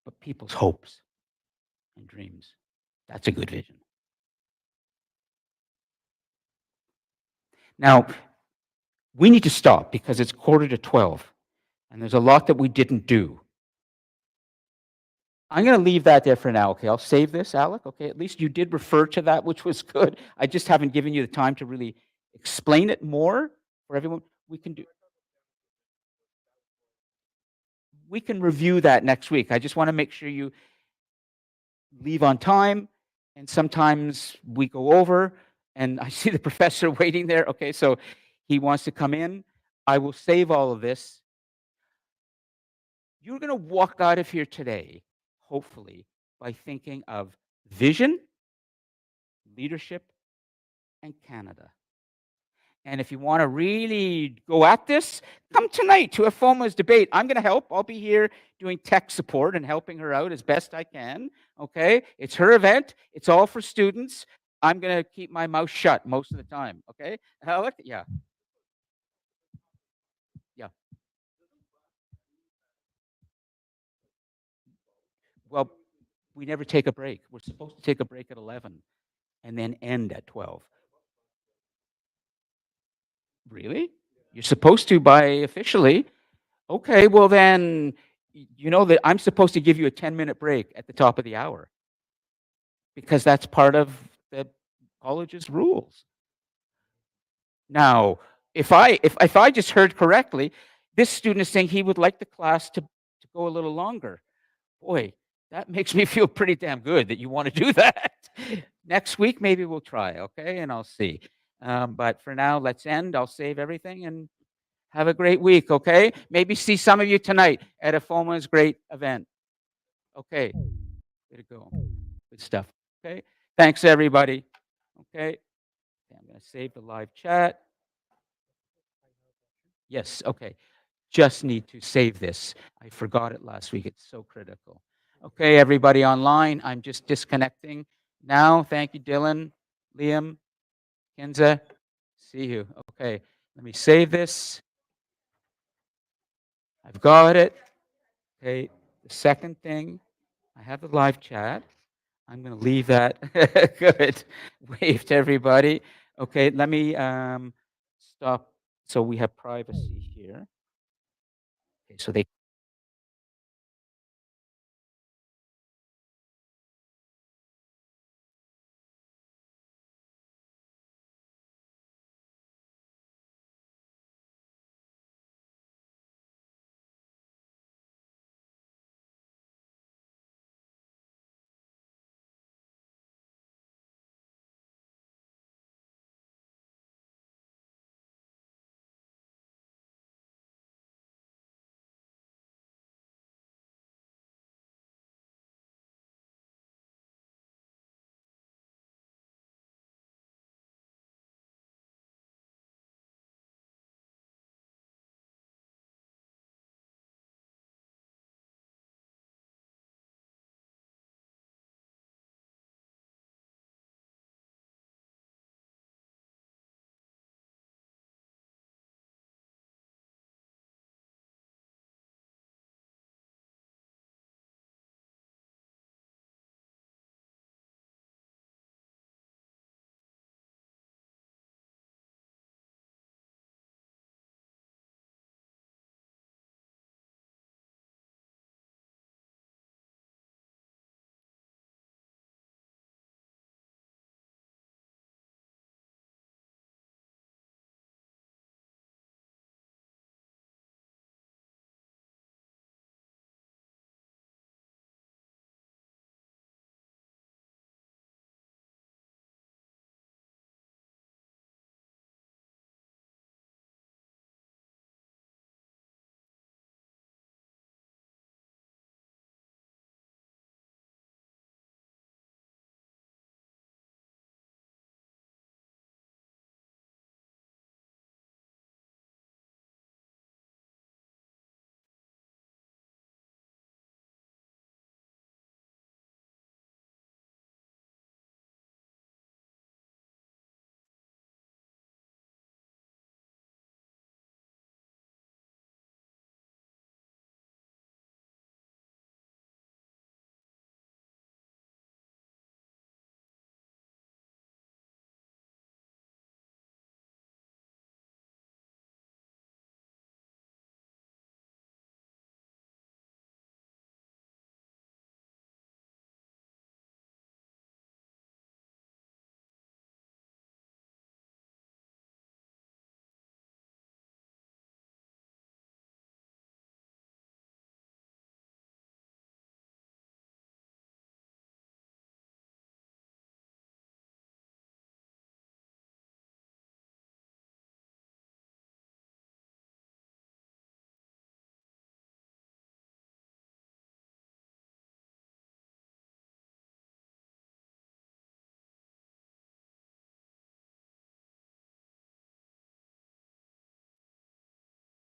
but people's hopes and dreams. That's a good vision. Now, we need to stop because it's 11:45, and there's a lot that we didn't do. I'm going to leave that there for now, okay? I'll save this, Alec, okay? At least you did refer to that, which was good. I just haven't given you the time to really explain it more for everyone. We can review that next week. I just want to make sure you leave on time, and sometimes we go over, and I see the professor waiting there. Okay, so he wants to come in. I will save all of this. You're going to walk out of here today, hopefully, by thinking of vision, leadership, and Canada. And if you want to really go at this, come tonight to FOMA's debate. I'm going to help. I'll be here doing tech support and helping her out as best I can. Okay? It's her event. It's all for students. I'm going to keep my mouth shut most of the time. Okay? Alec? Yeah. Yeah. Well, we never take a break. We're supposed to take a break at 11 and then end at 12. Really? You're supposed to by officially. Okay, well then, you know that I'm supposed to give you a 10-minute break at the top of the hour because that's part of the college's rules. Now, if I just heard correctly, this student is saying he would like the class to go a little longer. Boy, that makes me feel pretty damn good that you want to do that. Next week, maybe we'll try, okay? And I'll see. But for now, let's end. I'll save everything and have a great week, okay? Maybe see some of you tonight at FOMA's great event. Okay, way to go. Good stuff, okay? Thanks, everybody, okay? I'm going to save the live chat. Yes, okay. Just need to save this. I forgot it last week. It's so critical. Okay, everybody online, I'm just disconnecting now. Thank you, Dylan, Liam, Kenza. See you. Okay, let me save this. I've got it. Okay, the second thing, I have the live chat. I'm going to leave that. Good. Wave to everybody. Okay, let me stop. So we have privacy here. Okay, so they